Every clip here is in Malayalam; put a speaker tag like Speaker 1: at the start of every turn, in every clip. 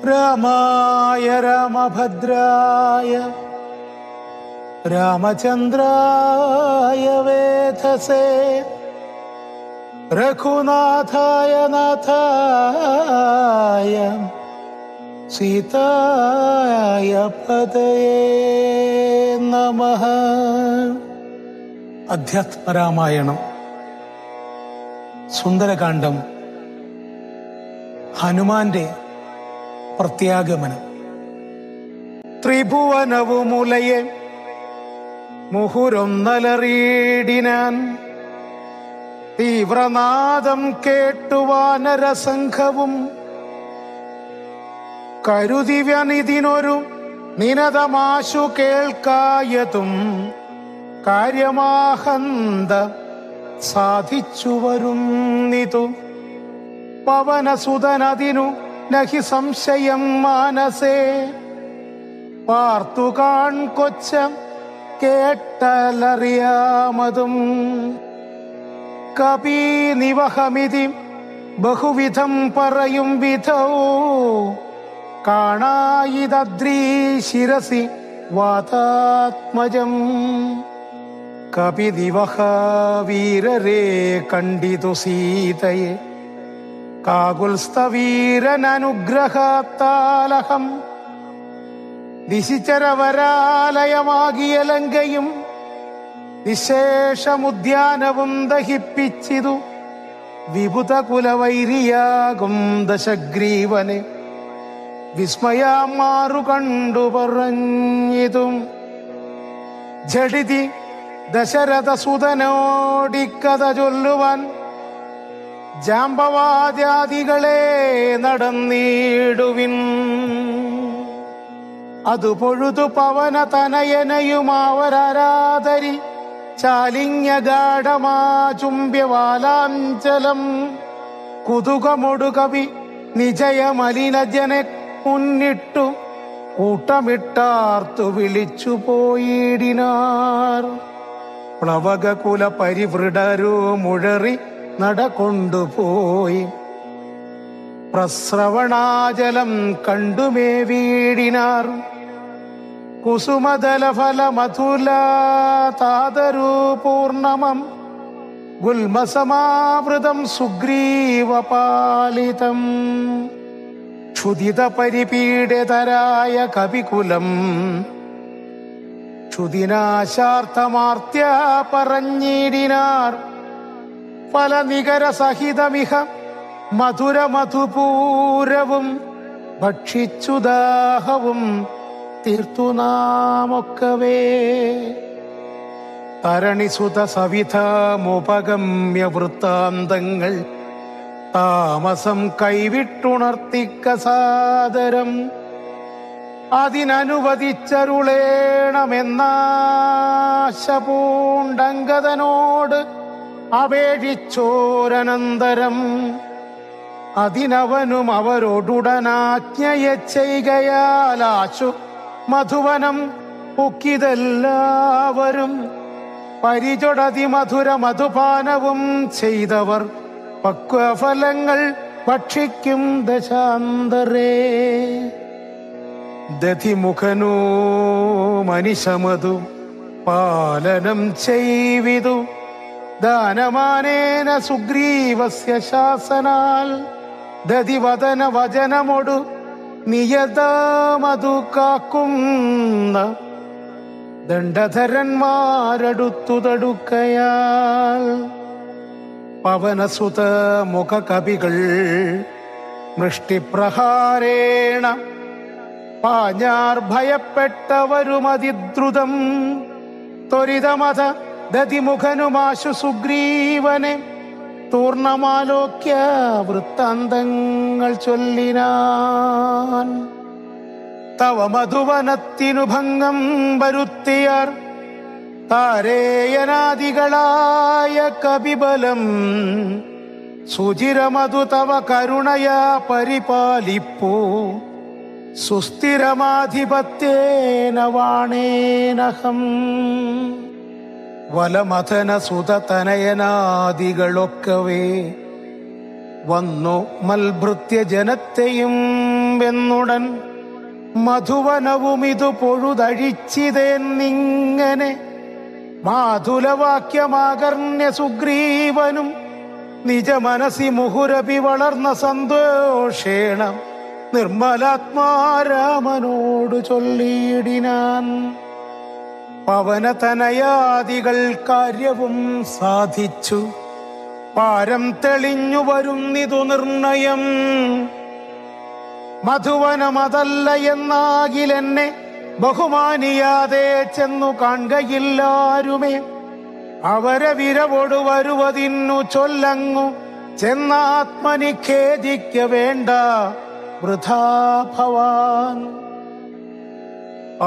Speaker 1: രാമായ രാമഭദ്രായ രാമചന്ദ്രായ വേധസേ രഘുനാഥായ നാഥായ സീതായ പതയേ നമഃ. അധ്യാത്മരാമായണം സുന്ദരകാന്ഡം. ഹനുമാന്റെ പ്രത്യാഗമനം. ത്രിഭുവനവുമുലയെ മുഹുരൊന്നലറിയിടിനാൻ, തീവ്രനാദം കേട്ടു വാനരസംഘവും കരുതിവ്യനിതിനൊരു നിനതമാശു കേൾക്കായതും കാര്യമാഹന്ത സാധിച്ചു വരുന്നിതു. പവനസുതനതിനു നഹി സംശയം മാനസേ, പാർത്തു കാൺകൊച്ച കേട്ടലറിയാമതും. കപീനിവഹമിതി ബഹുവിധം പറയും വിധൗ, കാണായിതദ്രീ ശിരസി വാതാത്മജം. കപിനിവഹ വീരരെ കണ്ടിതു സീതയെ, കാകുൽസ്ഥവീരനനുഗ്രഹത്താലഹം. ദിശിചരവരാലയമാകിയ ലങ്കയും വിശേഷമുദ്യാനവും ദഹിപ്പിച്ചിതു. വിബുധകുലവൈരിയാകും ദശഗ്രീവനെ വിസ്മയാമാറു കണ്ടു പറഞ്ഞിതും. ജഡിതി ദശരഥസുതനോടിക്കഥ ചൊല്ലുവാൻ ജാമ്പവാദ്യാദികളെ നടന്നിടുവിൻ. അതു പൊഴുതു പവന തനയനയുമാവരാരാധരി ചാലിന്യഗാഢമാചുംബ്യവാലാഞ്ചലം. കുതുകമൊടു കവി നിജയമലിനജനെ മുന്നിട്ടു കൂട്ടമിട്ടാർത്തു വിളിച്ചു പോയിടിനാർ. പ്ലവകകുല പരിവൃഢരു മുഴറി നടകൊണ്ടുപോയി പ്രസ്രവണാജലം കണ്ടുമേ വീടിനാർ. കുസുമദലഫല മധുല താതരു പൂർണമം ഗുൽമസമാവൃതം സുഗ്രീവപാലിതം. ക്ഷുദിത പരിപീഡിതരായ കവികുലം ക്ഷുദിനാശാർത്ഥമാർത്യ പറഞ്ഞിടിനാർ. ഫലനികര സഹിതമിഹ മധുരമധുപൂരവും ഭക്ഷിച്ചു ദാഹവും തീർത്തു നാമൊക്കവേ. തരണിസുത സവിധമുപഗമ്യ വൃത്താന്തങ്ങൾ താമസം കൈവിട്ടുണർത്തിക്ക സാദരം. അതിനനുവദിച്ചരുളേണമെന്നാശപൂണ്ടങ്കതനോട് അപേക്ഷിച്ചോരനന്തരം. അതിനവനും അവരോടുടനാജ്ഞയ ചെയ്കയാലാശു മധുവനം പൊക്കിതെല്ലാവരും. പരിചൊടതി മധുര മധുപാനവും ചെയ്തവർ പക്വഫലങ്ങൾ ഭക്ഷിക്കും ദശാന്തരേ. ദധിമുഖനോ മനിഷമതു പാലനം ചെയ്വിതു. ദാനമാനേന സുഗ്രീവസ്യ ശാസനാൽ ദതിവദന വചനമൊടു നിയതമതു കാക്കുന്ന ദണ്ഡധരന്മാരടുത്തു തടുക്കയാൽ. പവനസുത മുഖകവികൾ മൃഷ്ടിപ്രഹാരേണ പാഞ്ഞാർ ഭയപ്പെട്ടവരുമതിദ്രുതം. ത്വരിതമത ദതിമുഖനുമാശു സുഗ്രീവനെ തൂർണമാലോക്യ വൃത്താന്തങ്ങൾ ചൊല്ലിനാൻ. തവ മധുവനത്തിനു ഭംഗം വരുത്തിയാർ താരേയനാദികളായ കപിബലം. സുചിരമധു തവ കരുണയാ പരിപാലിപ്പൂ. സുസ്ഥിരമാധിപത്യേന വാണേനഹം. വലമഥന സുതതനയനാദികളൊക്കവേ വന്നു മൽഭൃത്യ ജനത്തെയും വെന്നുടൻ മധുവനവുമിതു പൊഴുതഴിച്ചിതെന്നിങ്ങനെ മാതുലവാക്യമാകർണ്യ സുഗ്രീവനും നിജ മനസി മുഹുരപി വളർന്ന സന്തോഷേണ നിർമ്മലാത്മാരാമനോടു ചൊല്ലിയിടിനാൻ. പവനതനയാദികൾ കാര്യവും സാധിച്ചു, പാരം തെളിഞ്ഞു വരുന്നിതു നിർണയം. മധുവനമതല്ല എന്നാകിലെന്നെ ബഹുമാനിയാതെ ചെന്നു കാണുകയില്ലാരുമേ. അവരെ വിരവോടു വരുവതിന്നു ചൊല്ലങ്ങു ചെന്നാത്മനി ഖേദിക്ക വേണ്ട വൃഥാ ഭവാൻ.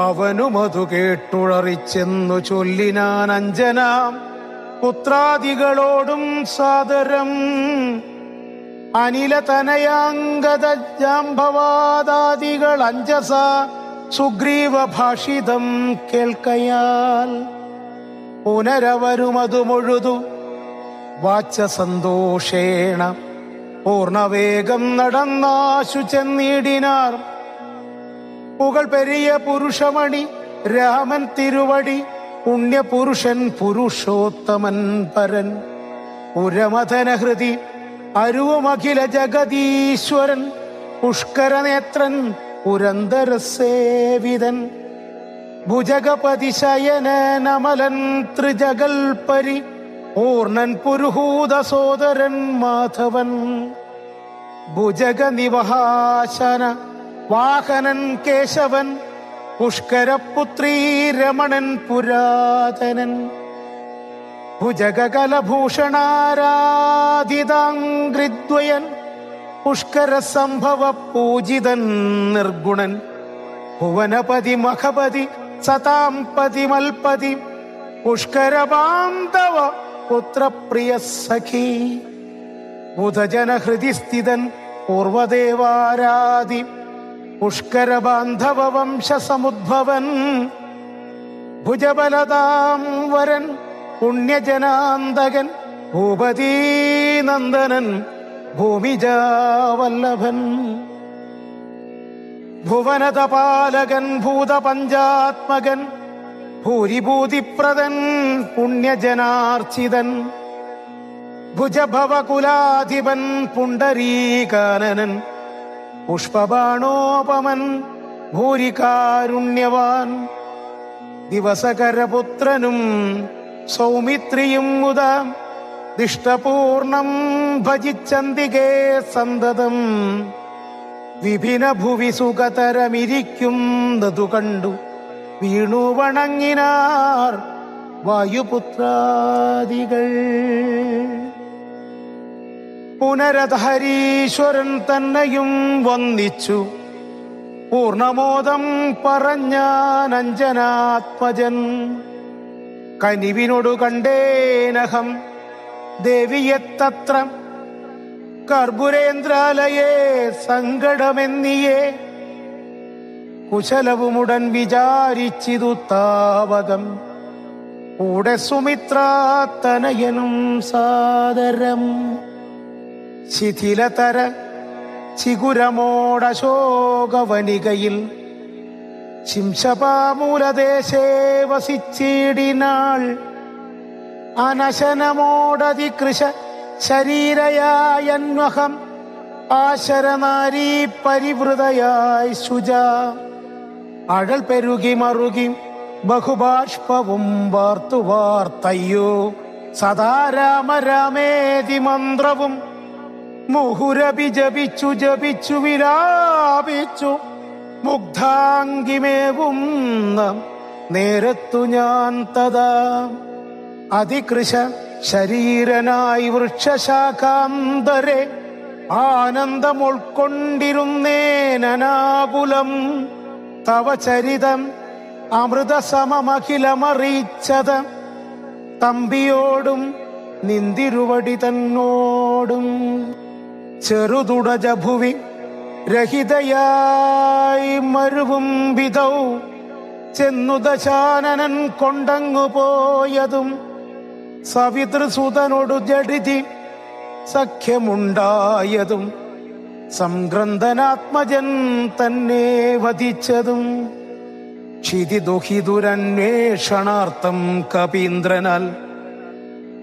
Speaker 1: അവനുമതു കേട്ടുളറിച്ചെന്നു ചൊല്ലിനാൻ അഞ്ജനാം പുത്രാദികളോടും സാദരം. അനിലതനയാംഗത ജാംബവാദാദികൾ അഞ്ജസ സുഗ്രീവ ഭാഷിതം കേൾക്കയാൽ പുനരവരുമതു മുഴുതു വാച്ച സന്തോഷേണ പൂർണവേഗം നടന്നാശു ചെന്നിടിനാർ. പുകൾ പെരിയ പുരുഷമണി രാമൻ തിരുവടി പുണ്യപുരുഷൻ പുരുഷോത്തമൻ പരൻ പുരമഥനഹൃതി അരുവുമഖില ജഗദീശ്വരൻ പുഷ്കരനേത്രൻ പുരന്തരസേവിതൻ ഭുജഗപതി ശയനമലൻ ത്രിജഗൽപരി പൂർണൻ പുരുഹൂത സോദരൻ മാധവൻ ഭുജഗ നിവഹാശന വാഹനൻ കേശവൻ പുഷ്കരപുത്രീ രമണൻ പുരാതനൻ ഭുജഗകലഭൂഷണാരാധിതാംഗ്രിദ്വയൻ പുഷ്കര സംഭവ പൂജിതൻ നിർഗുണൻ ഭുവനപതി മഖപതി സതാംപതി മൽപതി പുഷ്കരബാന്ധവ പുത്രപ്രിയ സഖി ബുധജനഹൃദി സ്ഥിതൻ പൂർവദേവാരാധി പുഷ്കരബാന്ധവ വംശസമുദ്ഭവൻ ഭുജബലതാം വരൻ പുണ്യജനാന്തകൻ ഭൂപതീനന്ദനൻ ഭൂമിജാവല്ലഭൻ ഭുവനതപാലകൻ ഭൂതപഞ്ചാത്മകൻ ഭൂരിഭൂതിപ്രദൻ പുണ്യജനാർച്ചിതൻ ഭുജഭവകുലാധിപൻ പുണ്ടരീകാനനൻ പുഷ്പബാണോപമൻ ഭൂരികാരുണ്യവാൻ ദിവസകരപുത്രനും സൗമിത്രിയും മുത ദിഷ്ടപൂർണം ഭജിച്ചന്തികേ സന്തതം വിഭിന്ന ഭുവി സുഖതരമിരിക്കുന്നതു കണ്ടു വീണു വണങ്ങിനാർ വായുപുത്രാദികൾ. പുനരധരീശ്വരൻ തന്നെയും വന്ദിച്ചു പൂർണമോദം പറഞ്ഞാനഞ്ജനാത്മജൻ കനിവിനോടു കണ്ടേനഹം ദേവിയെത്തത്ര കർപ്പുരേന്ദ്രാലയേ സങ്കടമെന്നിയേ കുശലവുമുടൻ വിചാരിച്ചിതു താവകം കൂടെ സുമിത്രാതനയനും സാദരം ശിഥിലതര ചിഗുരമോടശോകവനികയിൽ ശിംശപാമൂലദേശേ വസിച്ചിടിനാൾ അനശനമോടതികൃശ ശരീരയായന്വഹം ആശരനാരീ പരിവൃതയായി ശുച അഴൽ പെരുകി മറുകി ബഹുബാഷ്പവും വാർത്തു വാർത്തയ്യോ സദാ രാമ രാമേതി മന്ത്രവും മുഹുരപി ജപിച്ചു ജപിച്ചു വിലാപിച്ചു മുഗ്ധാംഗിമേവും നേരത്തു ഞാൻ തഥാ അതികൃശ ശരീരനായി വൃക്ഷശാഖാന്തരെ ആനന്ദം ഉൾക്കൊണ്ടിരുന്നേനാകുലം തവ ചരിതം അമൃതസമമഖിലമറിയിച്ചത് തമ്പിയോടും നിന്തിരുവടി തന്നോടും ചെറുതുടജഭുവി രഹിതയായി മരുവും വിധൗ ചെന്നു ദശാനനൻ കൊണ്ടങ്ങു പോയതും സവിതൃസുതനോടു ജഡിതി സഖ്യമുണ്ടായതും സംഗ്രന്ഥനാത്മജൻ തന്നെ വധിച്ചതും ക്ഷിതിദുഹിതുരന്വേഷണാർത്ഥം കപീന്ദ്രനാൽ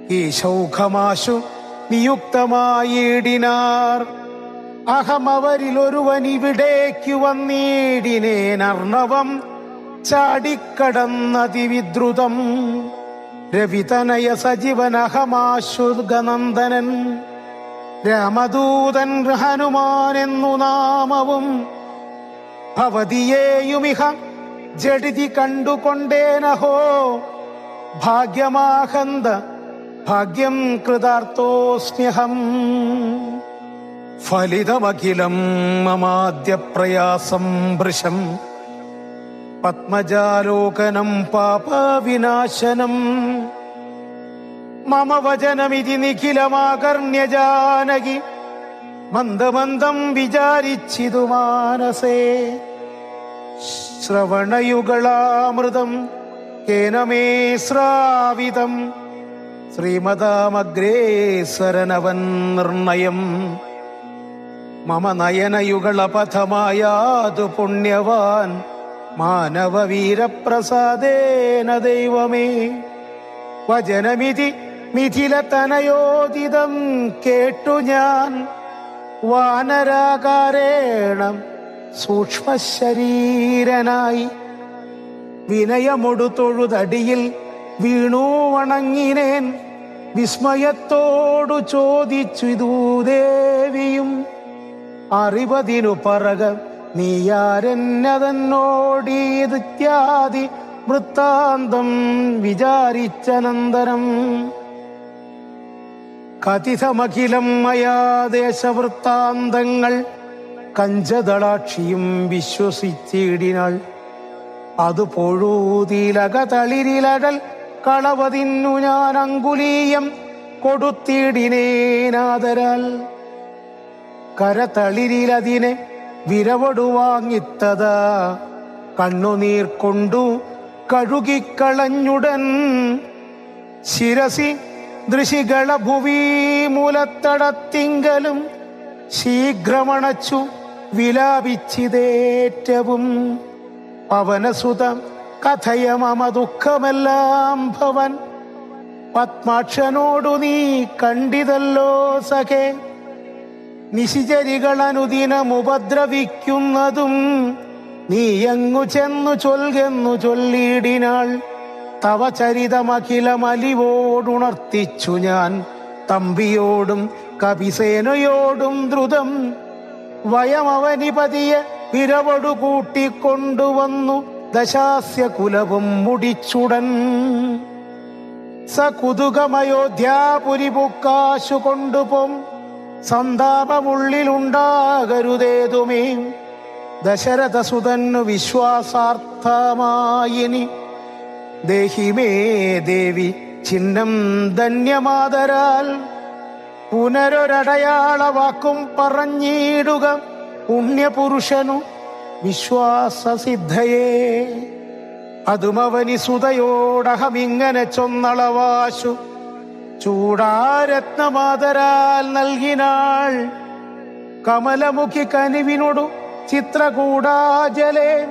Speaker 1: ഈ ശൗഖമാശു നിയുക്തമായിടിനാർ. അഹമവരിലൊരുവനിവിടേക്കു വന്നിടിനേനർണവം ചാടിക്കടന്നതിവിദ്രുതം. രവിതനയ സജീവനഹമാശുഗനന്ദനൻ രാമദൂതൻ ഹനുമാനെന്നു നാമവും ഭവതിയേയുമിഹ ജഡിതി കണ്ടുകൊണ്ടേനഹോ ഭാഗ്യമാഹന്ത ഭാഗ്യം കൃതാർത്ഥോസ്മ്യഹം. ഫലിതമഖിലം മമാദ്യ പ്രയാസം വൃശം പത്മജാലോകനം പാപവിനാശനം. മമ വചനമിതി നിഖിലമാകർണ്യ ജാനകി മന്ദമന്ദം വിചാരിച്ചിതു മാനസേ. ശ്രവണയുഗളാമൃതം കേന മേ ശ്രാവിതം ശ്രീമതാമഗ്രേസരനവൻ നിർണയം. മമ നയനയുഗളപഥമായാതു പുണ്യവാൻ മാനവവീരപ്രസാദേന ദൈവമേ. വചനമിതി മിഥിലതനയോദിതം കേട്ടു ഞാൻ വാനരാകാരേണ സൂക്ഷ്മശരീരനായി വിനയമൊടു തൊഴുതടിയിൽ വീണു വണങ്ങിനേൻ. വിസ്മയത്തോടു ചോദിച്ചു ഇതൂ ദേവിയും അറിവതിനു പറക നീയാരെന്നതെന്നോടീത്യാദി വൃത്താന്തം വിചാരിച്ചനന്തരം. കഥിതമഖിലം മയാ ദേശവൃത്താന്തങ്ങൾ കഞ്ചദളാക്ഷിയും വിശ്വസിച്ചിടിനാൾ. അതു പൊഴൂതിലകതളിരിലടൽ കളവതിന്നു ഞാൻ അങ്കുലീയം കൊടുത്തിടിനേനാദരാൽ. കരതളിരിലതിനെ വിരവടുവാങ്ങിത്തതാ കണ്ണുനീർ കൊണ്ടു കഴുകിക്കളഞ്ഞുടൻ. ശിരസി ദൃശികള ഭുവീ മൂലത്തടത്തിങ്കലും ശീഘ്രമണച്ചു വിലാപിച്ചിതേറ്റവും. പവനസുത കഥയ മമ ദുഃഖമെല്ലാം ഭവൻ പത്മാക്ഷനോടു നീ കണ്ടിതല്ലോ സഖേ. നിശിചരികളനുദിനമുപദ്രവിക്കുന്നതും നീയങ്ങു ചെന്നു ചൊൽകെന്നു ചൊല്ലിയിടിനാൾ. തവ ചരിതമഖിലമലിവോടുണർത്തിച്ചു ഞാൻ തമ്പിയോടും കപിസേനയോടും ദ്രുതം. വയമവനിപതിയെ വിരവടു കൂട്ടിക്കൊണ്ടുവന്നു ദശാസ്യ കുലവും മുടിച്ചുടൻ. സകുതുകമയോധ്യാപുരി പുക്കാശു കൊണ്ടുപോം സന്താപമുള്ളിലുണ്ടാകരുതേതുമേ. ദശരഥസുതന്നു വിശ്വാസാർത്ഥമായിനി ദേഹിമേ ദേവി ചിഹ്നം ധന്യമാതരാൽ. പുനരൊരടയാള വാക്കും പറഞ്ഞിടുക പുണ്യപുരുഷനു വിശ്വാസസിദ്ധയേ. അതുമവനി സുതയോടഹമിങ്ങനെ ചൊന്നളവാശു ചൂടാരത്നമാതരാൽ നൽകിനാൾ. കമലമുഖി കനിവിനോടു ചിത്രകൂടാജലേ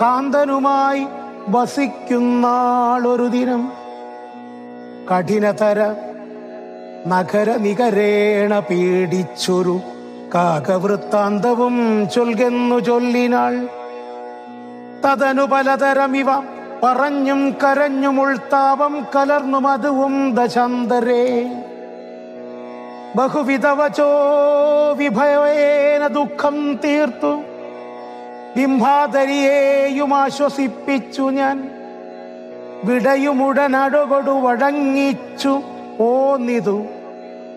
Speaker 1: കാന്തനുമായി വസിക്കുന്നാളൊരു ദിനം. കഠിനതര നഗര നികരേണ പീഡിച്ചൊരു കാകവൃത്താന്തവും ചൊൽകെന്നു ചൊല്ലിനാൾ. തതനു പലതരമിവ പറഞ്ഞും കരഞ്ഞും ഉൾത്താപം കലർന്നു മധുവും ദശാന്തരേ. ബഹുവിധവചോ വിഭയേന ദുഃഖം തീർത്തു ബിംബാധരിയെയും ആശ്വസിപ്പിച്ചു ഞാൻ. വിടയുമുടനടുകൊടു വഴങ്ങിച്ചു പോന്നിതു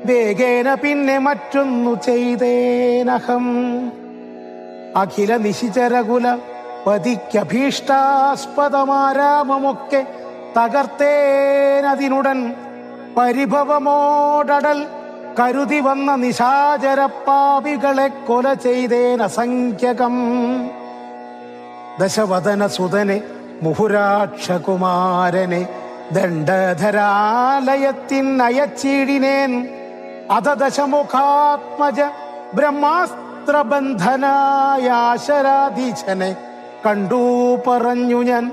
Speaker 1: വേഗേന പിന്നെ മറ്റൊന്നു ചെയ്തേനഹം. അഖില നിശിചരകുല പതിക്കഭീഷ്ടാസ്പദമാരാമമൊക്കെ തകർത്തേനതിനുടൻ. പരിഭവമോടടൽ കരുതി വന്ന നിശാചരപ്പാപികളെ കൊല ചെയ്തേനസംഖ്യകം. ദശവദന സുതനെ മുഹുരാക്ഷകുമാരനെ ദണ്ഡധരാലയത്തിനയച്ചിടിനേൻ. അധ ദശമുഖാത്മജ ബ്രഹ്മാസ്ത്ര സമുദ്രബന്ധനായ ആശരാധീശനെ കണ്ടു പറഞ്ഞു ഞാൻ.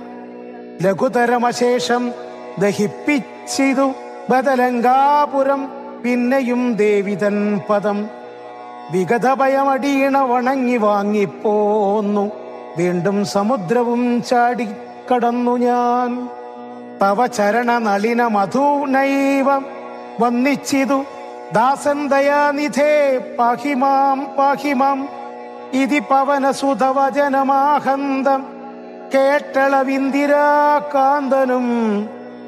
Speaker 1: ലഘുതരമശേഷം ദഹിപ്പിച്ചിതു ബദലങ്കാപുരം. പിന്നെയും ദേവിതൻ പദം വിഗതഭയമടിയണ വണങ്ങി വാങ്ങിപ്പോന്നു. വീണ്ടും സമുദ്രവും ചാടിക്കടന്നു ഞാൻ. തവ ചരണ നളിന മധുനൈവം വന്നിച്ചിതു ദാസൻ ദയാനിധേ പാഹിമാം പാഹിമാം. ഇതി പവനസുതവചനമാഹന്തം കേട്ടളവിന്ദിരാകാന്തനും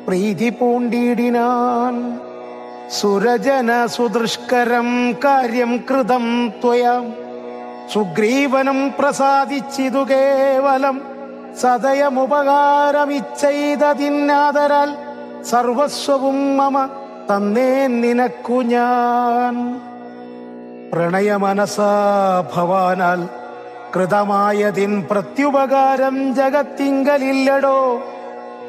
Speaker 1: പ്രീതി പൂണ്ടിടിനാൻ. സുരജന സുദുഷ്കരം കാര്യം കൃതം ത്വയാ. സുഗ്രീവനും പ്രസാദിച്ചിതു കേവലം. സദയമുപകാരമിച്ചെയ്തതിന്നാദരാൽ സർവസ്വവും മമ തന്നേ നിനക്കു ഞാൻ. പ്രണയമനസാ ഭവാനാൽ കൃതമായതിൻ പ്രത്യുപകാരം ജഗത്തിങ്കലില്ലടോ.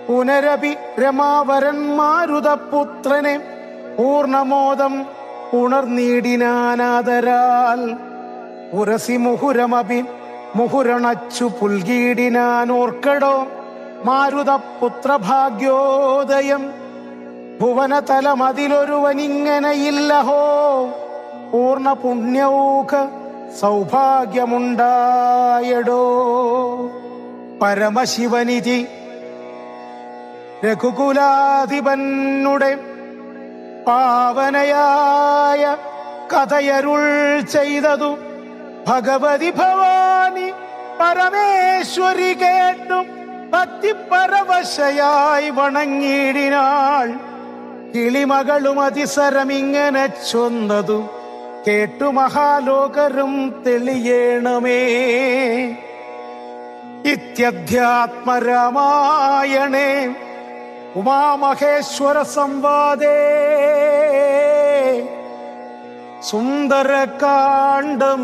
Speaker 1: പുനരപി രമാവരന്മാരുതപുത്രനെ പൂർണമോദം ഉണർന്നീടിനാനാദരാൽ. ഉരസി മുഹുരമപി മുഹുരണച്ചു പുൽകീടിനാൻ. ഓർക്കടോ മാരുതപുത്രഭാഗ്യോദയം. ഭുവനതലമതിലൊരുവനിങ്ങനെയില്ലഹോ. പൂർണ്ണ പുണ്യൗഖ സൗഭാഗ്യമുണ്ടായടോ. പരമശിവനിധി രഘുകുലാധിപനുടെ പാവനയായ കഥയരുൾ ചെയ്തതു ഭഗവതി ഭവാനി പരമേശ്വരി കേട്ടും ഭക്തിപരവശയായി വണങ്ങിയിടിനാൾ. കിളിമകളും അതിസരമിങ്ങനെ ചൊന്നതു കേട്ടു മഹാലോകരും തെളിയേണമേ. ഇത്യധ്യാത്മരാമായണേ ഉമാമഹേശ്വര സംവാദേ സുന്ദരകാണ്ഡം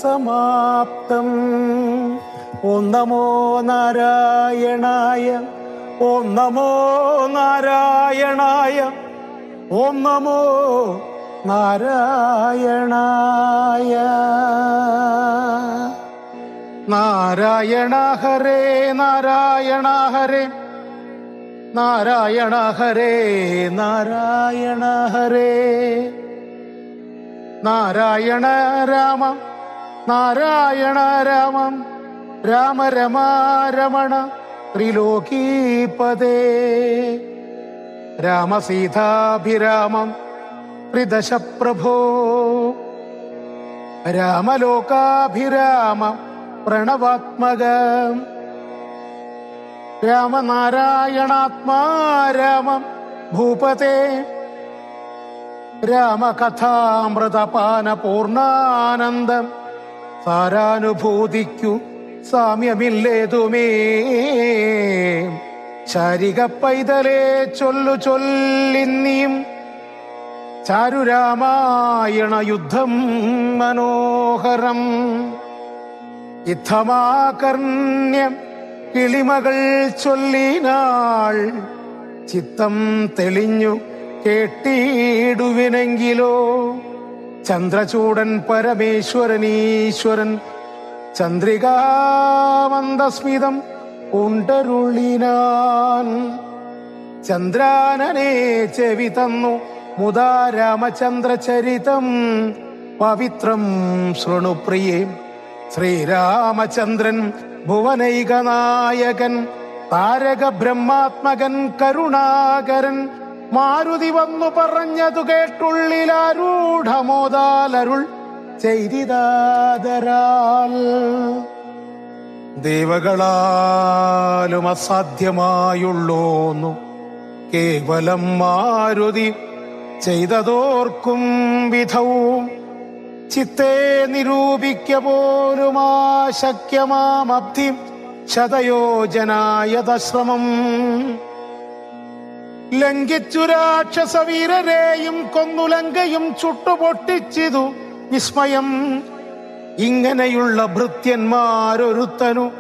Speaker 1: സമാപ്തം. ഓം നമോ നാരായണായ. ഓം നമോ നാരായണായ. ഓം നമോ നാരായണായ. നാരായണ ഹരേ നാരായണ ഹരേ നാരായണ ഹരേ നാരായണ ഹരേ. നാരായണ രാമ നാരായണ രാമം രാമ രമാ രമണ ത്രിലോകീപദേ. രാമസീതാഭിരാമം ത്രിദശ പ്രഭോ. രാമലോകാഭിരാമ പ്രണവാത്മക. രാമനാരായണാത്മാ രാമം ഭൂപതേ. രാമകഥാമൃതപാന പൂർണ്ണാനന്ദം. സാരാനുഭൂതിക്കു സാമ്യമില്ലേതുമേ. ശാരിക പൈതലേ ചൊല്ലു ചൊല്ലിന്നിയും ചാരുരാമായണ യുദ്ധം മനോഹരം. യുദ്ധമാകർണ്യം കിളിമകൾ ചൊല്ലിനാൾ. ചിത്തം തെളിഞ്ഞു കേട്ടിടുവിനെങ്കിലോ. ചന്ദ്രചൂടൻ പരമേശ്വരനീശ്വരൻ ചന്ദ്രികാമന്ദസ്മിതം ഉണ്ടരുളിനാൻ. ചന്ദ്രാനനെ ചെവി തന്നു മുദാ രാമചന്ദ്രചരിതം പവിത്രം ശൃണുപ്രിയേ. ശ്രീരാമചന്ദ്രൻ ഭുവനൈകനായകൻ താരക ബ്രഹ്മാത്മകൻ കരുണാകരൻ. മാരുതി വന്നു പറഞ്ഞതു കേട്ടുള്ളിലാരൂഢമോദാലരുൾ ചെയ്തിതാദരാൽ. ദേവകളാലും അസാധ്യമായുള്ളോന്നു കേവലം മാരുതി ചെയ്തതോർക്കും വിധവും. ചിത്തേ നിരൂപിക്ക പോലുമാശക്യമാമബ്ധി ശതയോജനായതശ്രമം. ലംഘിച്ചു രാക്ഷസവീരരെയും കൊന്നു ലങ്കയും ചുട്ടുപൊട്ടിച്ചിതു വിസ്മയം. ഇങ്ങനെയുള്ള ഭൃത്യന്മാരൊരുത്തനു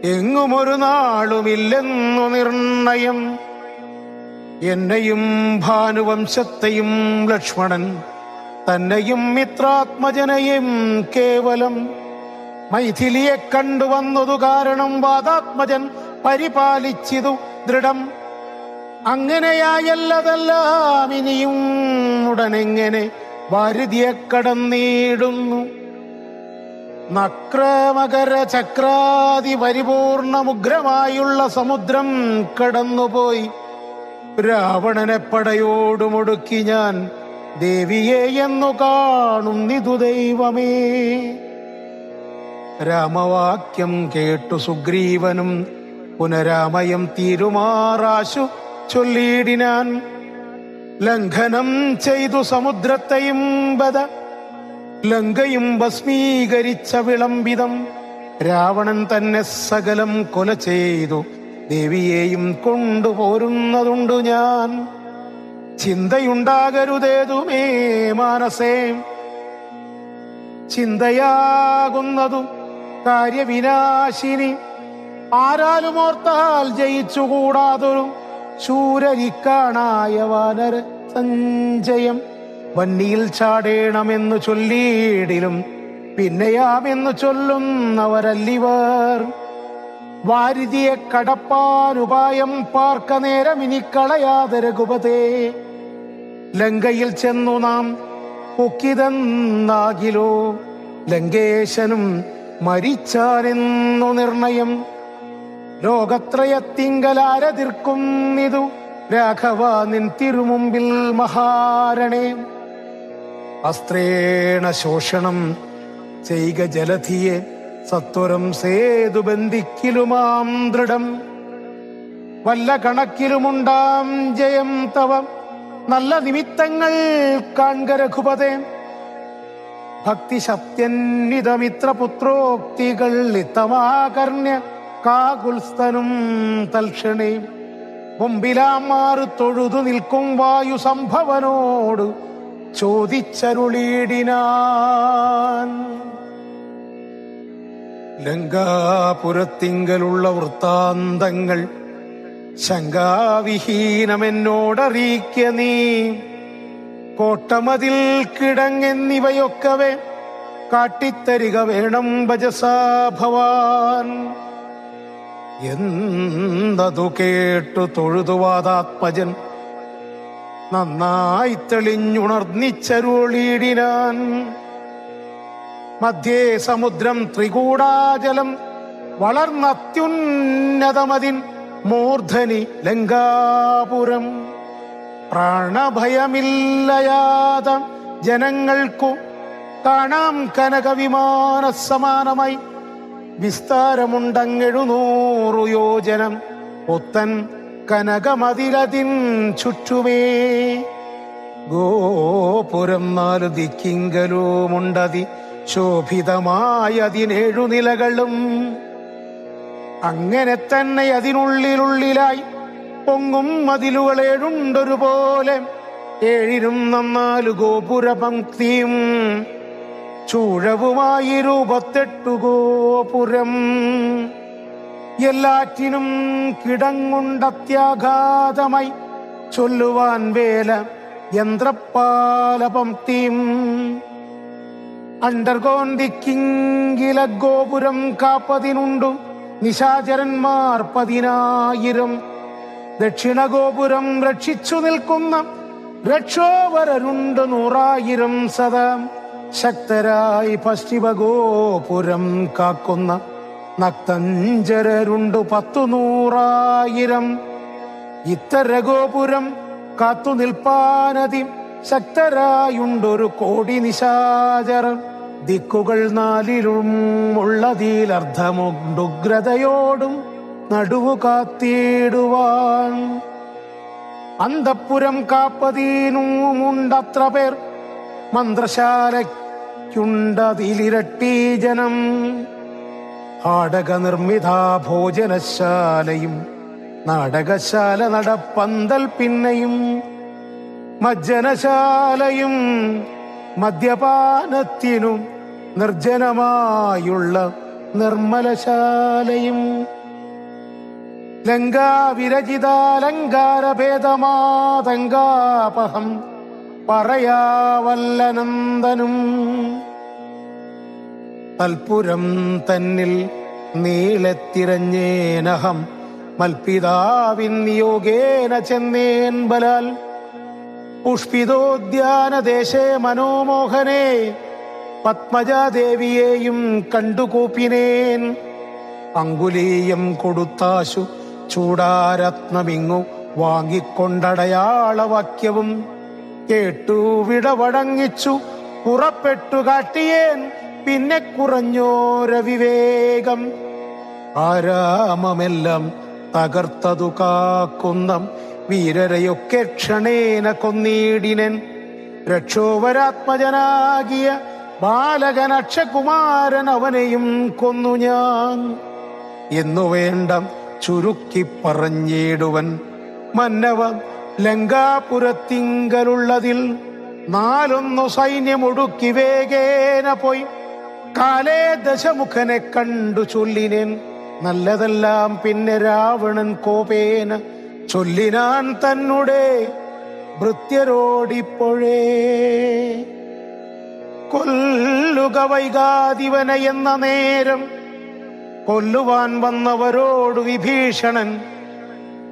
Speaker 1: എങ്ങുമൊരു നാളുമില്ലെന്നു നിർണയം. എന്നെയും ഭാനുവംശത്തെയും ലക്ഷ്മണൻ തന്നെയും മിത്രാത്മജനെയും കേവലം മൈഥിലിയെ കണ്ടുവന്നതു കാരണം വാദാത്മജൻ പരിപാലിച്ചിതു ദൃഢം. അങ്ങനെയായല്ലതെല്ലാം ഇനിയും ഉടനെങ്ങനെ വാരിധിയെ കടന്നിടുന്നു. നക്രമകര ചക്രാതി പരിപൂർണമുഗ്രമായുള്ള സമുദ്രം കടന്നുപോയി രാവണനെ പടയോടുമൊടുക്കി ഞാൻ ദേവിയെ എന്നു കാണുന്നിതു ദൈവമേ. രാമവാക്യം കേട്ടു സുഗ്രീവനും പുനരാമയം തീരുമാറാശു ചൊല്ലിയിടിനാൻ. ലംഘനം ചെയ്തു സമുദ്രത്തെയും ബദ ലങ്കയും ഭസ്മീകരിച്ച വിളംബിതം. രാവണൻ തന്നെ സകലം കൊല ചെയ്തു ദേവിയെയും കൊണ്ടുപോരുന്നതുണ്ടു ഞാൻ. ചിന്തയുണ്ടാകരുതേതുമേ മാനസേ, ചിന്തയാകുന്നതു കാര്യവിനാശിനി. ആരാലും ഓർത്താൽ ജയിച്ചുകൂടാതൊരു ശൂരരിക്കാണായ വാനര സഞ്ചയം. വന്നിയിൽ ചാടേണമെന്നു ചൊല്ലിയിടിലും പിന്നെയാമെന്നു ചൊല്ലുന്നവരല്ലിവർ. വാരിധിയെ കടപ്പാനുപായം പാർക്ക നേരം ഇനി കളയാതെ രഘുപതേ. ലങ്കയിൽ ചെന്നു നാം പൊക്കിതെന്നാകിലോ ലങ്കേശനും മരിച്ചാനെന്നു നിർണയം. ലോകത്രയത്തിങ്കലാരതിർക്കുന്നിതു രാഘവ നിൻ തിരുമുമ്പിൽ മഹാരണേ. അസ്ത്രേണ ശോഷണം ചെയ്ക ജലധിയെ സത്വരം സേതു ബന്ധിക്കിലുമാം ദൃഢം. വല്ല കണക്കിലുമുണ്ടാം ജയം തവ നല്ല നിമിത്തങ്ങൾ കാൺക രഘുപതേ. ഭക്തി സത്യന്വിതമിത്രപുത്രോക്തികൾ ഇത്തമാകർണ്യ കാകുൽസ്തനും തൽക്ഷണേ. മുമ്പിലാമാറു തൊഴുതു നിൽക്കും വായു സംഭവനോട് ചോദിച്ചരുളിയിടിനാൻ. ലങ്കാപുരത്തിങ്കലുള്ള വൃത്താന്തങ്ങൾ ശങ്കാവിഹീനമെന്നോടറിയിക്ക നീ. കോട്ടമതിൽ കിടങ്ങെന്നിവയൊക്കവേ കാട്ടിത്തരിക വേണം ഭജസാ ഭവാൻ. എന്തതു കേട്ടു തൊഴുതുവാദാത്മജൻ നന്നായി തെളിഞ്ഞുണർന്നിച്ചരുളിയിടിനാൻ. മധ്യേ സമുദ്രം ത്രികൂടാചലം വളർന്നത്യുന്നതമതിൻ മൂർധനി ലങ്കാപുരം. പ്രാണഭയമില്ലയാത ജനങ്ങൾക്കു കാണാം കനകവിമാന സമാനമായി വിസ്താരമുണ്ടങ്ങെഴുന്നൂറു യോജനം പുത്തൻ കനകമതിലതിൻ ചുറ്റുമേ. ഗോപുരം 4 ദിക്കിങ്കലുമുണ്ടതി ശോഭിതമായ 17 നിലകളും. അങ്ങനെ തന്നെ അതിനുള്ളിലുള്ളിലായി പൊങ്ങും മതിലുകൾ 7 പോലെ. 7 4 ഗോപുരപംക്തിയും ചൂഴവുമായി 28 ഗോപുരം. എല്ലാറ്റിനും കിടങ്ങുണ്ടത്യാഘാതമായി ചൊല്ലുവാൻ വേല യന്ത്രപ്പാലപംക്തിയും. അണ്ടർകോന്തിക്കിങ്കില ഗോപുരം കാപ്പതിനുണ്ടു നിശാചരന്മാർ 10,000. ദക്ഷിണഗോപുരം രക്ഷിച്ചു നിൽക്കുന്ന രക്ഷോവരരുണ്ട് 100,000 സദാ. ശക്തരായി പശ്ചിമഗോപുരം കാക്കുന്ന നക്തഞ്ചരരുണ്ട് 10,100,000. ഇത്തര ഗോപുരം കാത്തു നിൽപ്പാനതി ശക്തരായുണ്ടൊരു 1,000,000 നിശാചരർ. ദിക്കുകൾ 4ലും ഉള്ളതിലർദ്ധമുണ്ടുഗ്രതയോടും നടുവു കാത്തിടുവാൻ. അന്തഃപുരം കാപ്പതിനുമുണ്ടത്ര പേർ മന്ത്രശാലയ്ക്കുണ്ടതിലിരട്ടി ജനം. ആടക നിർമ്മിതാ ഭോജനശാലയും നാടകശാല നടപ്പന്തൽ പിന്നെയും മജ്ജനശാലയും മദ്യപാനത്തിനും നിർജ്ജനമായുള്ള നിർമ്മലശാലയും. ലങ്കാവിരചിതാലങ്കാരഭേദമാതങ്കാപഹം പറയാവല്ലനന്ദനും. തൽപുരം തന്നിൽ നീളത്തിരഞ്ഞേനഹം മൽപിതാവിൻ നിയോഗേന ചെന്നേൻ ബലാൽ. പുഷ്പിതോദ്യാനദേശേ മനോമോഹനേ പത്മജാദേവിയെയും കണ്ടുകൂപ്പിനേൻ. അങ്കുലീയം കൊടുത്താശു ചൂടാരത്നമിങ്ങു വാങ്ങിക്കൊണ്ടടയാളവാക്യവും കേട്ടു വിടവടങ്ങിച്ചു പുറപ്പെട്ടു കാട്ടിയേൻ. പിന്നെ കുറഞ്ഞോരവിവേകം ആരാമമെല്ലാം തകർത്തതു കാക്കുന്ന വീരരെയൊക്കെ ക്ഷണേന കൊന്നീടിനൻ. രക്ഷോവരാത്മജനാകിയ ബാലകൻ അക്ഷകുമാരൻ അവനെയും കൊന്നു ഞാൻ എന്നു വേണ്ട ചുരുക്കി പറഞ്ഞിടുവൻ. മന്നവ ലങ്കാപുരത്തിങ്കലുള്ളതിൽ 4 സൈന്യമൊടുക്കി വേഗേന പോയി കാലേ ദശമുഖനെ കണ്ടു ചൊല്ലിനേൻ. നല്ലതെല്ലാം പിന്നെ രാവണൻ കോപേന ചൊല്ലിനാൻ തന്നെ ഭൃത്യരോടിപ്പോഴേ. കൊല്ലുക വൈകാതിവന എന്ന നേരം കൊല്ലുവാൻ വന്നവരോട് വിഭീഷണൻ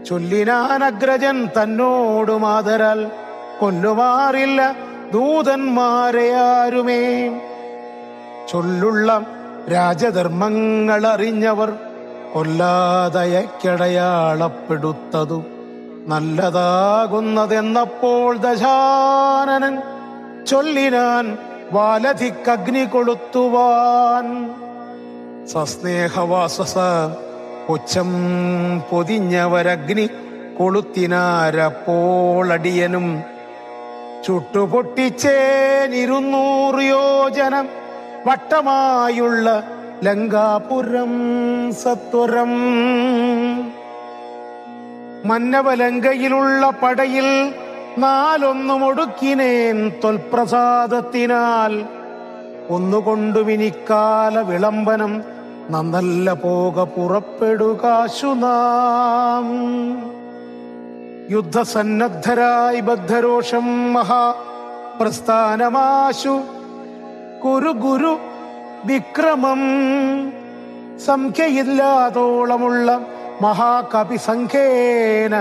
Speaker 1: ചൊല്ലിനാൻ അഗ്രജൻ തന്നോടു മാതരാൽ കൊല്ലുമാറില്ല ദൂതന്മാരെ ആരുമേ. ചൊല്ലുള്ള രാജധർമ്മങ്ങൾ അറിഞ്ഞവർ കൊല്ലാതയക്കടയാളപ്പെടുത്തതു നല്ലതാകുന്നതെന്നപ്പോൾ ദശാനനൻ ചൊല്ലിനാൻ വാലധിക്കഗ്നി കൊളുത്തുവാൻ. സസ്നേഹവാസസ പുച്ഛം പൊതിഞ്ഞവരഗ്നി കൊളുത്തിനാരപ്പോളടിയനും ചുട്ടുപൊട്ടിച്ചേൻ 200 യോജനം വട്ടമായുള്ള ലങ്കാപുരം സത്വരം. മന്നവലങ്കയിലുള്ള പടയിൽ 4 ഒടുക്കിനേൻ തൊൽപ്രസാദത്തിനാൽ. ഒന്നുകൊണ്ടുമിനിക്കാല വിളംബനം നന്നല്ല പോക പുറപ്പെടുകാശു നാം. യുദ്ധസന്നദ്ധരായി ബദ്ധരോഷം മഹാ പ്രസ്ഥാനമാശു കുരു ഗുരു വിക്രമം. സംഖ്യയില്ലാതോളമുള്ള മഹാകവി സംഖ്യേന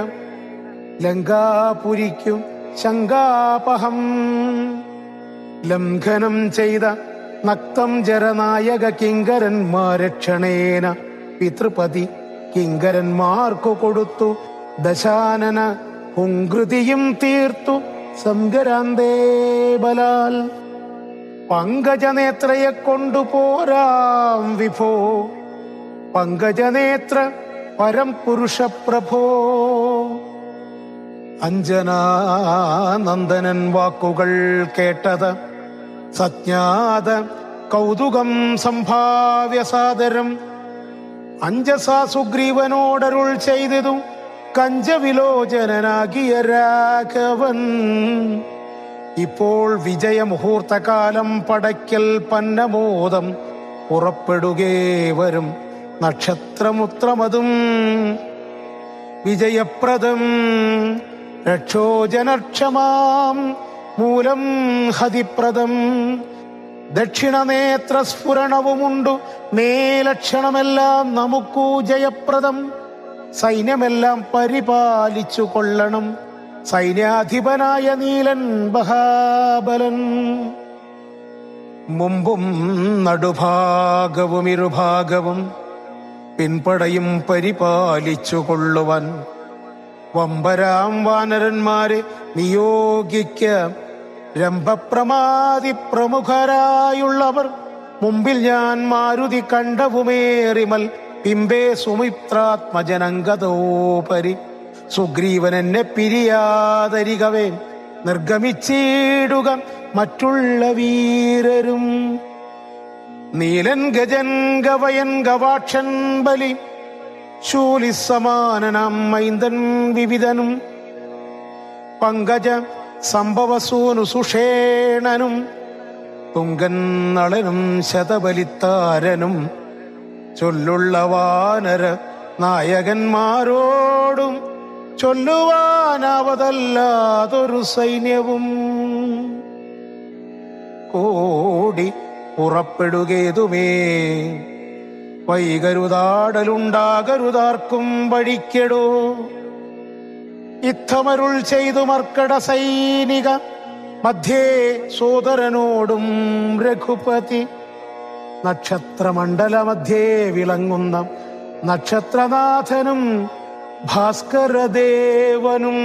Speaker 1: ലങ്കാപുരിക്കും ശങ്കാപഹം. ലംഘനം ചെയ്ത നക്തം ജരനായക കിങ്കരന്മാരെ ക്ഷണേന പിതൃപതി കിങ്കരന്മാർക്കു കൊടുത്തു. ദശാനന ഹുങ്കൃതിയും തീർത്തു സംഗരാന്തേ ബലാൽ. പങ്കജനേത്രയെ കൊണ്ടുപോരാം വിഭോ പങ്കജനേത്ര പരം പുരുഷപ്രഭോ. അഞ്ജനാനന്ദനൻ വാക്കുകൾ കേട്ടത് സജ്ഞാത കൗതുകം സംഭാവ്യ സാദരം. അഞ്ജസാ സുഗ്രീവനോടരുൾ ചെയ്തതു കഞ്ചവിലോചനാകിയ രാഘവൻ. ഇപ്പോൾ വിജയമുഹൂർത്തകാലം പടയ്ക്കൽ പന്നമോദം പുറപ്പെടുകേ വരും നക്ഷത്രമുത്രമതും വിജയപ്രദം. രക്ഷോജനക്ഷമാം മൂലം ഹതിപ്രദം. ദക്ഷിണനേത്രസ്ഫുരണവുമുണ്ടു മേലക്ഷണമെല്ലാം നമുക്കു ജയപ്രദം. സൈന്യമെല്ലാം പരിപാലിച്ചു കൊള്ളണം സൈന്യാധിപനായ നീലൻ മഹാബലൻ. മുമ്പും നടുഭാഗവും ഇരുഭാഗവും പിൻപടയും പരിപാലിച്ചു കൊള്ളുവാൻ വമ്പരാം വാനരന്മാരെ നിയോഗിക്ക. രംഭപ്രമാതി പ്രമുഖരായുള്ളവർ മുമ്പിൽ ഞാൻ മാരുതി കണ്ടവുമേറിമൽ പിമ്പേ സുമിത്രാത്മജനങ്കതോപരി. സുഗ്രീവൻ എന്നെ പിരിയാതരികവേ നിർഗമിച്ചിടുക മറ്റുള്ള വീരരും. നീലൻ ഗജൻ ഗവയൻ ഗവാക്ഷൻ ബലി ശൂലിസമാനനാം മൈന്ദൻ വിവിധനും പങ്കജ സംഭവസൂനു സുഷേണനും തുങ്കൻ നളനും ശതബലിത്താരനും ചൊല്ലുള്ള വാനര നായകന്മാരോടും ചൊല്ലുവാനാവതല്ലാതൊരു സൈന്യവും. കോടി പുറപ്പെടുകേതുമേ. വൈകരുതാടലുണ്ടാകരുതാർക്കും വഴിക്കെടോ. ഇത്തമരുൾ ചെയ്തു മർക്കട സൈനിക മധ്യേ സോദരനോടും രഘുപതി. നക്ഷത്രമണ്ഡലമധ്യേ വിളങ്ങുന്ന നക്ഷത്രനാഥനും ഭാസ്കരദേവനും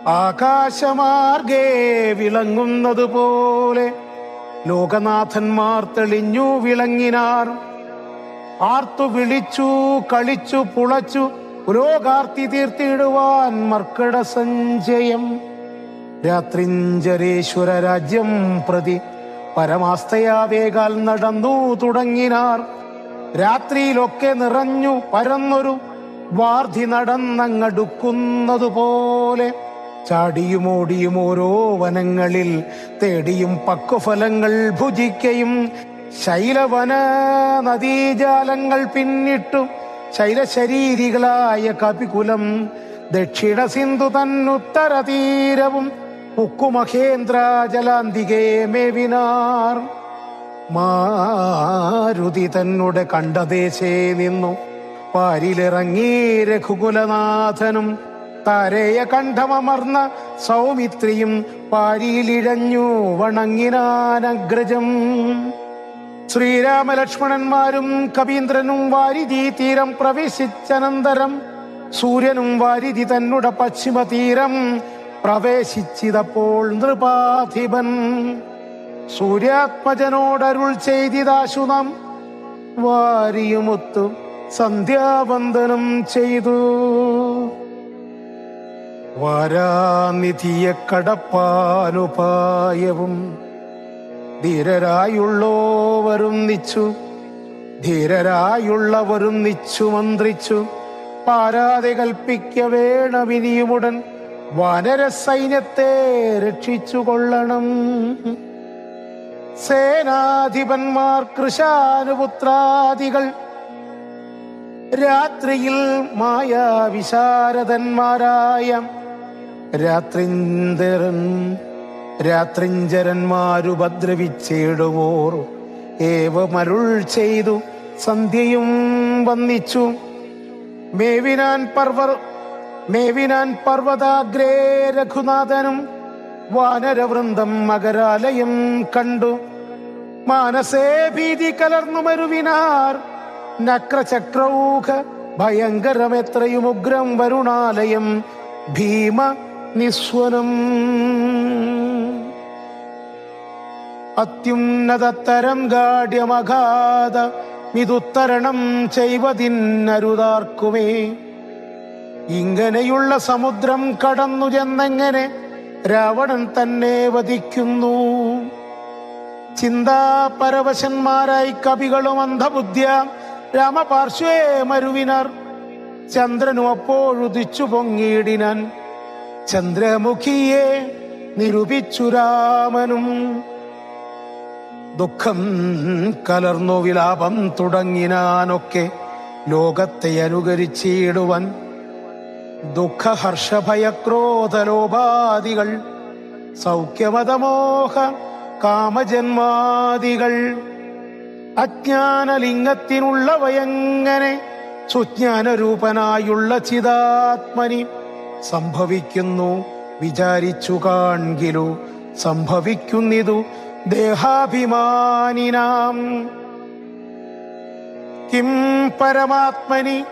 Speaker 1: ആകാശമാർഗേ വിളങ്ങുന്നതുപോലെ ലോകനാഥന്മാർ തെളിഞ്ഞു വിളങ്ങിനാർ. ആർത്തു വിളിച്ചു കളിച്ചു പുളച്ചു പുലോകാർത്തി തീർത്തിടുവാൻ മർക്കട സഞ്ചയം. രാത്രിഞ്ചരേശ്വര രാജ്യം പ്രതി പരമാസ്തയാവേകാൽ നടന്നു തുടങ്ങിനാർ. രാത്രിയിലൊക്കെ നിറഞ്ഞു പരന്നൊരു വാർധി നടന്നങ്ങടുക്കുന്നതുപോലെ ചാടിയും ഓടിയും ഓരോ വനങ്ങളിൽ തേടിയും പക്വഫലങ്ങൾ ഭുജിക്കയും ശൈലവന നദീജാലങ്ങൾ പിന്നിട്ടു ശൈലശരീരികളായ കപികുലം ദക്ഷിണ സിന്ധു തന്നുത്തര തീരവും ഉക്കുമഹേന്ദ്ര ജലാന്തികേ മേവിനാർ. മാരുതി തന്നുടെ കണ്ടദേശേ നിന്നു പാരിലിറങ്ങി രഘുകുലനാഥനും താരേയ കണ്ഠമർന്ന സൗമിത്രിയും പാരിയിലിഴഞ്ഞു വണങ്ങിനാനഗ്രജം. ശ്രീരാമലക്ഷ്മണന്മാരും കവീന്ദ്രനും വാരിധി തീരം പ്രവേശിച്ചനന്തരം സൂര്യനും വാരിധി തന്നുടെ പശ്ചിമ തീരം പ്രവേശിച്ചിതപ്പോൾ നൃപാധിപൻ സൂര്യാത്മജനോടരുൾ ചെയ്തിതാശു നാം വാരിയുമൊത്തു സന്ധ്യാവന്ദനം ചെയ്തു. വാരാനിധിയെ കടപ്പാനുപായവും ധീരരായുള്ളവരും നിച്ചു മന്ത്രിച്ചു. പാരാതെ കൽപ്പിക്ക വേണമിനിയുമുടൻ വാനര സൈന്യത്തെ രക്ഷിച്ചു കൊള്ളണം. സേനാധിപന്മാർ കൃശാനുപുത്രാദികൾ രാത്രിയിൽ മായാവിശാരദന്മാരായ രാത്രിഞ്ചരന്മാരുപദ്രവിച്ചേടുവോർ ഏവമരുൾ ചെയ്തു സന്ധ്യയും വന്നിച്ചു. മേവിനാൻ പർവതാഗ്രേ രഘുനാഥനും വാനരവൃന്ദം മകരാലയം കണ്ടു. മാനസേ ഭീതി കലർന്നു മരുവിനാർ നക്രചക്രൗഘ ഭയങ്കരമെത്രയും ഉഗ്രം വരുണാലയം ഭീമ നിസ്വനം. അത്യുന്നതത്തരം ഗാഢ്യമഗാധ മിതുത്തരണം ചെയ്വതിന്നരുതാർക്കുമേ. ഇങ്ങനെയുള്ള സമുദ്രം കടന്നു ചെന്നെങ്ങനെ രാവണൻ തന്നെ വധിക്കുന്നു. ചിന്താപരവശന്മാരായി കവികളും അന്ധബുദ്ധ്യ രാമപാർശ്വേ മരുവിനാർ. ചന്ദ്രനും അപ്പോഴുദിച്ചു പൊങ്ങിയിടിനാൻ. ചന്ദ്രമുഖിയെ നിരൂപിച്ചു രാമനും. ദുഃഖം കലർന്നു വിലാപം തുടങ്ങിനാനൊക്കെ ലോകത്തെ അനുകരിച്ചിടുവാൻ. ദുഃഖഹർഷഭയക്രോധലോപാദികൾ സൗഖ്യമതമോഹ കാമജന്മാദികൾ അജ്ഞാനലിംഗത്തിനുള്ളവയങ്ങനെ സുജ്ഞാനരൂപനായുള്ള ചിദാത്മനി സംഭവിക്കുന്നു. വിചാരിച്ചു കാൺകിലു സംഭവിക്കുന്നിതു ദേഹാഭിമാനിനാം. കിം പരമാത്മനി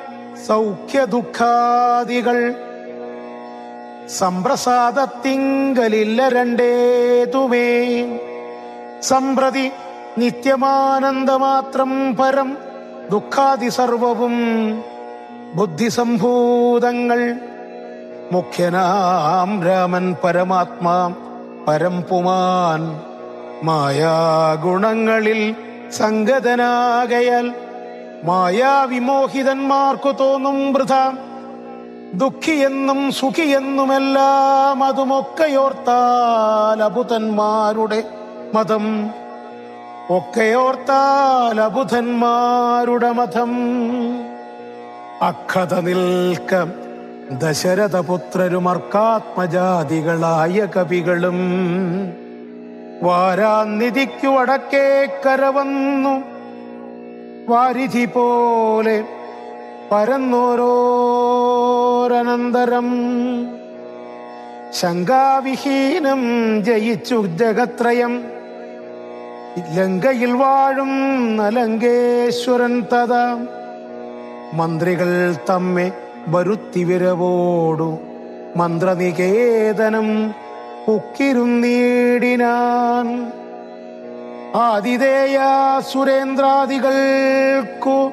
Speaker 1: സൗഖ്യദുഃഖാദികൾ സംപ്രസാദത്തിങ്കലില്ല രണ്ടേതുമേ. സമ്പ്രതി നിത്യമാനന്ദമാത്രം പരം ദുഃഖാദി സർവവും ബുദ്ധിസംഭൂതങ്ങൾ. മുഖ്യനാം രാമൻ പരമാത്മാ പരംപുമാൻ മായാഗുണങ്ങളിൽ സംഗതനാകയാൽ മായാവിമോഹിതന്മാർക്കു തോന്നും വൃഥ. ദുഃഖിയെന്നും സുഖിയെന്നുമെല്ലാം അതുമൊക്കെയോർത്താൽ അബുധന്മാരുടെ മതം. ഒക്കെയോർത്താൽ അബുധന്മാരുടെ മതം. അക്ഷത നിൽക്ക ദശരഥപുത്രരും അർക്കാത്മജാതികളായ കവികളും വാരാനിധിക്കു വടക്കേ കരവന്നു വാരിധി പോലെ പരന്നോരോരനന്തരം ശങ്കാവിഹീനം ജയിച്ചു ജഗത്രയം. ലങ്കയിൽ വാഴും ലങ്കേശ്വരൻ തഥാ മന്ത്രികൾ തമ്മെ വരുത്തിവിരവോടു മന്ത്രനികേതനം പൊക്കിരുന്നീടിനാൻ. ആതിഥേയ സുരേന്ദ്രാദികൾക്കു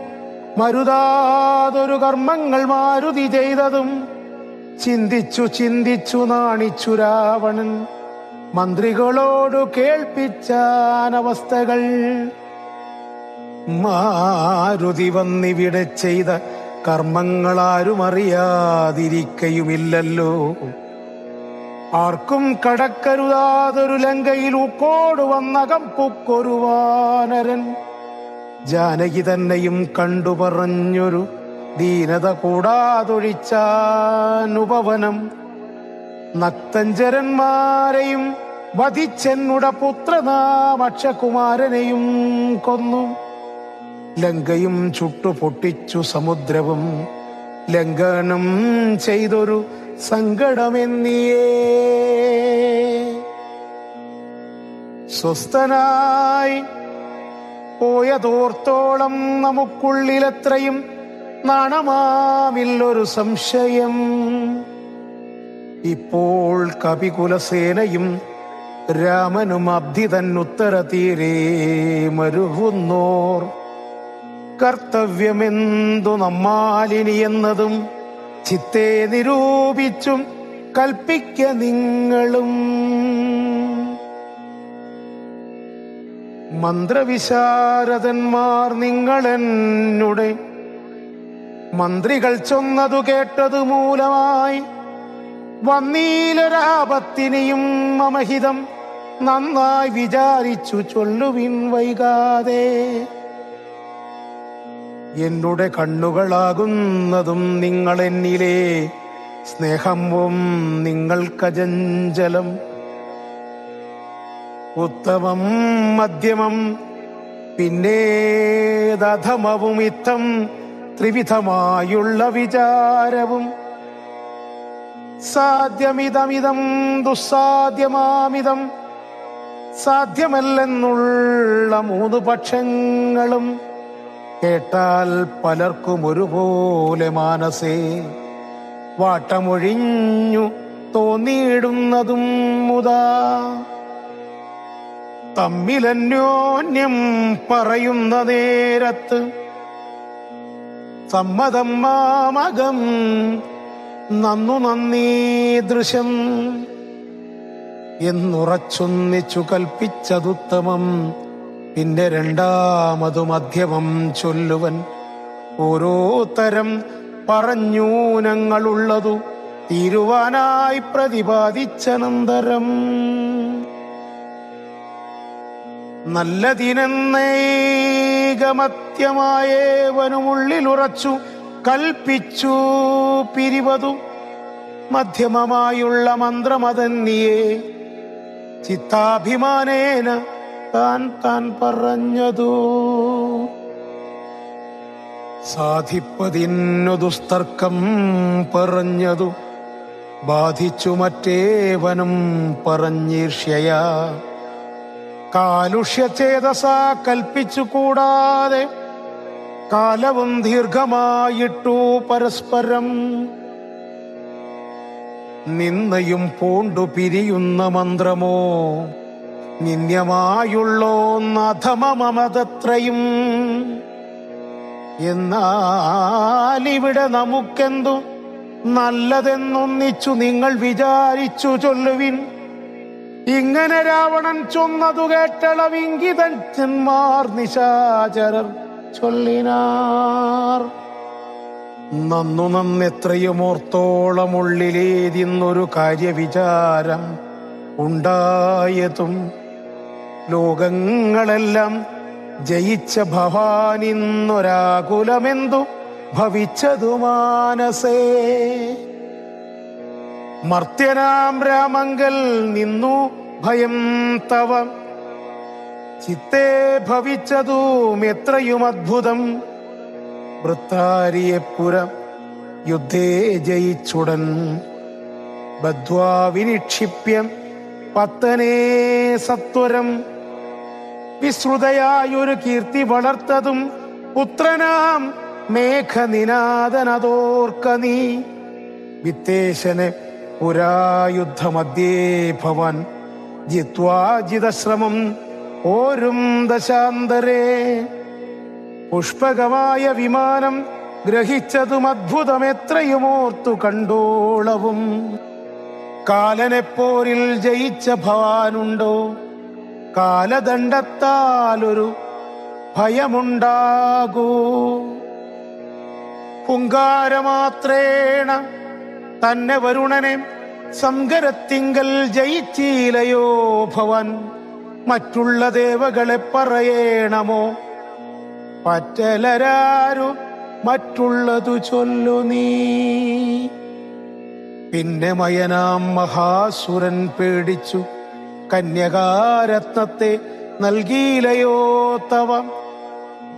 Speaker 1: മരുതാതൊരു കർമ്മങ്ങൾ മാരുതി ചെയ്തതും ചിന്തിച്ചു ചിന്തിച്ചു നാണിച്ചു രാവണൻ മന്ത്രികളോടു കേൾപ്പിച്ചാനവസ്ഥകൾ. മാരുതി വന്നിവിടെ ചെയ്ത കർമ്മങ്ങളാരും അറിയാതിരിക്കയുമില്ലല്ലോ. ആർക്കും കടക്കരുതാതൊരു ലങ്കയിൽ ഉക്കോട് വന്നകം പുക്കൊരു വാനരൻ ജാനകി തന്നെയും കണ്ടു പറഞ്ഞൊരു ദീനത കൂടാതൊഴിച്ചാനുപവനം. നക്തഞ്ചരന്മാരെയും വധിച്ചെന്നുട പുത്രനാം അക്ഷകുമാരനെയും കൊന്നു. ലങ്കയും ചുട്ടുപൊട്ടിച്ചു സമുദ്രവും ലംഘനം ചെയ്തൊരു സങ്കടമെന്നിയേ. സ്വസ്ഥനായി പോയതോർത്തോളം നമുക്കുള്ളിലെത്രയും നാണമാമില്ലൊരു സംശയം. ഇപ്പോൾ കപികുലസേനയും രാമനും അബ്ധി തന്നുത്തര തീരെ മരുവുന്നോർ. കർത്തവ്യമെന്തു നമ്മാലിനി എന്നതും ചിത്തെ നിരൂപിച്ചും കൽപ്പിക്ക നിങ്ങളും. മന്ത്രവിശാരദന്മാർ നിങ്ങളെന്നുടെ മന്ത്രികൾ ചൊന്നതു കേട്ടതു മൂലമായി വന്നീലൊരാപത്തിനെയും മമഹിതം നന്നായി വിചാരിച്ചു ചൊല്ലുവിൻ വൈകാതെ. എന്നുടെ കണ്ണുകളാകുന്നതും നിങ്ങളെന്നിലെ സ്നേഹവും നിങ്ങൾക്കജഞ്ചലം. ഉത്തമം മധ്യമം പിന്നേതധമവും ഇത്തം ത്രിവിധമായുള്ള വിചാരവും. സാധ്യമിതമിതം ദുസ്സാധ്യമാമിതം സാധ്യമല്ലെന്നുള്ള മൂന്ന് പക്ഷങ്ങളും കേട്ടാൽ പലർക്കും ഒരുപോലെ മാനസേ വാട്ടമൊഴിഞ്ഞു തോന്നിയിടുന്നതും മുതാ. തമ്മിലന്യോന്യം പറയുന്ന നേരത്ത് സമ്മതം മാമകം നന്നു നന്ദീദൃശം എന്നുറച്ചൊന്നിച്ചു കൽപ്പിച്ചതുത്തമം. പിന്നെ രണ്ടാമതു മധ്യമം ചൊല്ലുവൻ ഓരോ തരം പറഞ്ഞൂനങ്ങളുള്ളതു തീരുവാനായി പ്രതിപാദിച്ചനന്തരം. നല്ലതിനെന്നേകമത്യമായേവനുമുള്ളിലുറച്ചു കൽപ്പിച്ചു പിരിവതു മധ്യമമായുള്ള മന്ത്രമതന്നിയെ ചിത്താഭിമാനേന താൻ താൻ പറഞ്ഞതു. സാധിപ്പതിന്നു ദുസ്തർക്കം പറഞ്ഞതു ബാധിച്ചു മറ്റേവനും പറഞ്ഞീർഷ്യയാ. കാലുഷ്യചേതസ കൽപ്പിച്ചു കൂടാതെ കാലവും ദീർഘമായിട്ടു പരസ്പരം. നിന്നയും പൂണ്ടു പിരിയുന്ന മന്ത്രമോ നിന്യമായുള്ളോന്നധമമതത്രയും. എന്നാലിവിടെ നമുക്കെന്തു നല്ലതെന്നൊന്നിച്ചു നിങ്ങൾ വിചാരിച്ചു ചൊല്ലുവിൻ. ഇങ്ങനെ രാവണൻ ചൊന്നതു കേട്ടളവിംഗിതന്മാർ നിശാചരർ ചൊല്ലിനാർ. നന്നു നന്നെത്രയും ഓർത്തോളമുള്ളിലേതിന്നൊരു കാര്യവിചാരം ഉണ്ടായതും ലോകങ്ങളെല്ലാം ജയിച്ച ഭവാനിന്നൊരാകുലമെന്തു ഭവിച്ചതു മാനസേ. മർത്യനാം രാമങ്കൽ നിന്നു ഭയം തവ. ചിത്തേ ഭവിച്ചതും എത്രയും അദ്ഭുതം. വൃത്താരിയെപ്പുരം യുദ്ധേ ജയിച്ചുടൻ ബദ്ധ്വാ വിനിക്ഷിപ്യം പത്തനേ സത്വരം. വിശ്രുതയായൊരു കീർത്തി വളർത്തതും പുത്രനാം മേഘനിനാദനതോർക്ക നീ. വിത്തേശനെ പുരായുദ്ധമധ്യേ ഭവാൻ ജിത്വാ ജിതശ്രമം ഓരും ദശാന്തരേ. പുഷ്പകമായ വിമാനം ഗ്രഹിച്ചതും അദ്ഭുതമെത്രയുമോർത്തു കണ്ടോളവും. കാലനെപ്പോരിൽ ജയിച്ച ഭവാനുണ്ടോ? കാലദണ്ഡത്താലൊരു ഭയമുണ്ടാകൂ. ഹുങ്കാരമാത്രേണ തന്നെ വരുണനെ സംഗരത്തിങ്കൽ ജയിച്ചീലയോ ഭവൻ. മറ്റുള്ള ദേവകളെ പറയേണമോ? പറ്റലരാരു മറ്റുള്ളതു ചൊല്ലു നീ. പിന്നെ മയനാം മഹാസുരൻ പേടിച്ചു കന്യകാരത്നത്തെ നൽകിയിലയോ തവ.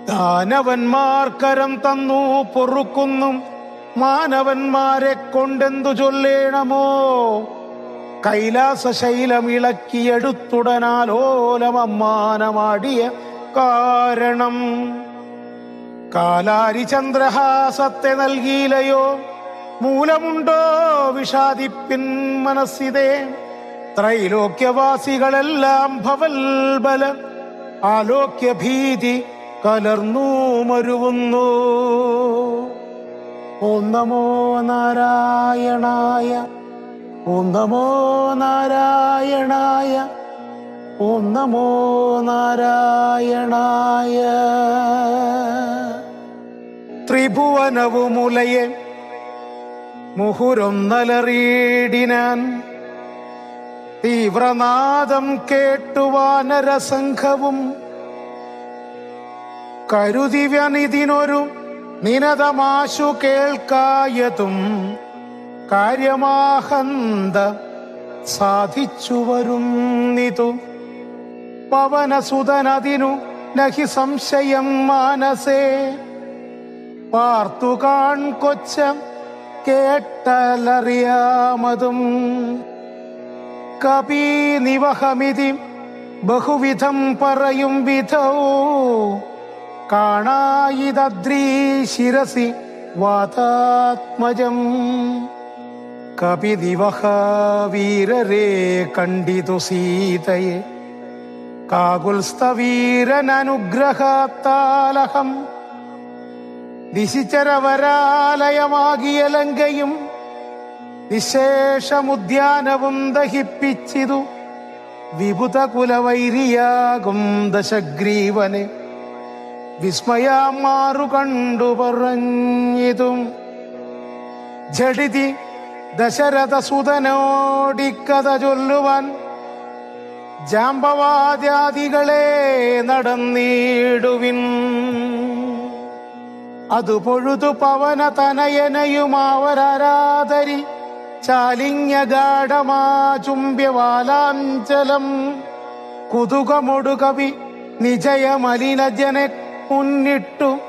Speaker 1: ദാനവന്മാർക്കരം തന്നു പൊറുക്കുന്നു മാനവന്മാരെ കൊണ്ടെന്തു ചൊല്ലേണമോ? കൈലാസശൈലം ഇളക്കിയെടുത്തുടനാലോലമമ്മാനമാടിയ കാരണം. കാലാരി ചന്ദ്രഹാസത്തെ നൽകിയിലയോ? മൂലമുണ്ടോ വിഷാദിപ്പിൻ മനസ്സിതേ. ത്രൈലോക്യവാസികളെല്ലാം ഭവൽബല ആലോക്യ ഭീതി കലർന്നു മരുവുന്നു. ഓം നമോ നാരായണായ, ഓം നമോ നാരായണായ, ഓം നമോ നാരായണായ. ത്രിഭുവനവുമുലയെ മുഹുരൊന്നലറിയിടിനാൻ. തീവ്രനാദം കേട്ടു വാനരസംഘവും കരുതിവ്യനിതിനൊരു നിനതമാശു കേൾക്കായതും കാര്യമാഹന്ത സാധിച്ചു വരുന്നിതു. പവനസുതനതിനു നഹി സംശയം മാനസേ. പാർത്തു കാൺ കൊച്ച കേട്ടലറിയാമതും. കപി നിവഹമിതി ബഹുവിധം പറയും വിധൗ കാണായിതദ്രീ ശിരസി വാതാത്മജം. കപിദിവഹ വീരരേ കണ്ടിതു സീതയെ കാകുൽസ്ഥവീരനനുഗ്രഹത്താലഹം. ദിശിചരവരാലയമാകിയ ലങ്കയും വിശേഷമുദ്യാനവും ദഹിപ്പിച്ചിതു. വിബുധകുലവൈരിയാകും ദശഗ്രീവനെ വിസ്മയാമാറു കണ്ടു പറഞ്ഞിതും. ജഡിതി ദശരഥസുതനോടിക്കഥ ചൊല്ലുവാൻ ജാമ്പവാദ്യാദികളെ നടന്നിടുവിൻ. അതു പൊഴുതു പവന തനയനയുമാവരാരാധരി ചാലിന്യഗാഢമാചുംബ്യവാലാഞ്ചലം. കുതുകമൊടു കവി നിജയമലിനജനെ മുന്നിട്ടു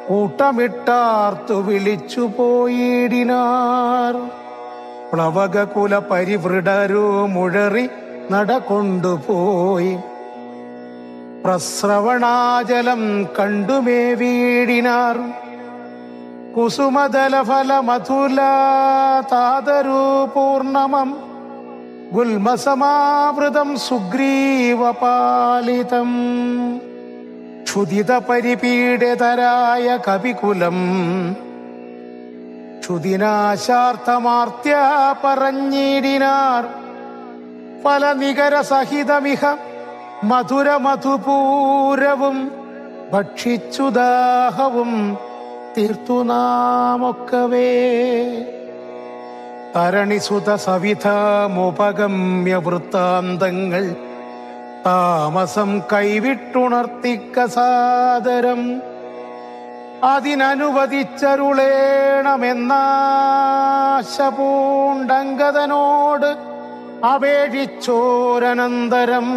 Speaker 1: കൂട്ടമിട്ടാർത്തു വിളിച്ചു പോയിടിനാർ. പ്ലവകകുല പരിവൃഢരു മുഴറി നടകൊണ്ടുപോയി പ്രസ്രവണാജലം കണ്ടുമേ വീടിനാർ. കുസുമദലഫല മധുല താതരു പൂർണമം ഗുൽമസമാവൃതം സുഗ്രീവപാലിതം. ക്ഷുദിത പരിപീഡിതരായ കവികുലം ക്ഷുദിനാശാർത്ഥമാർത്യ പറഞ്ഞിടിനാർ. ഫലനികര സഹിതമിഹ മധുരമധുപൂരവും ഭക്ഷിച്ചുദാഹവും തീർത്തു നാമൊക്കവേ. തരണിസുത സവിധമുപഗമ്യ വൃത്താന്തങ്ങൾ താമസം കൈവിട്ടുണർത്തിക്ക സാദരം. അതിനനുവദിച്ചരുളേണമെന്നാശ പൂണ്ടങ്കദനോട് അപേക്ഷിച്ചോരനന്തരം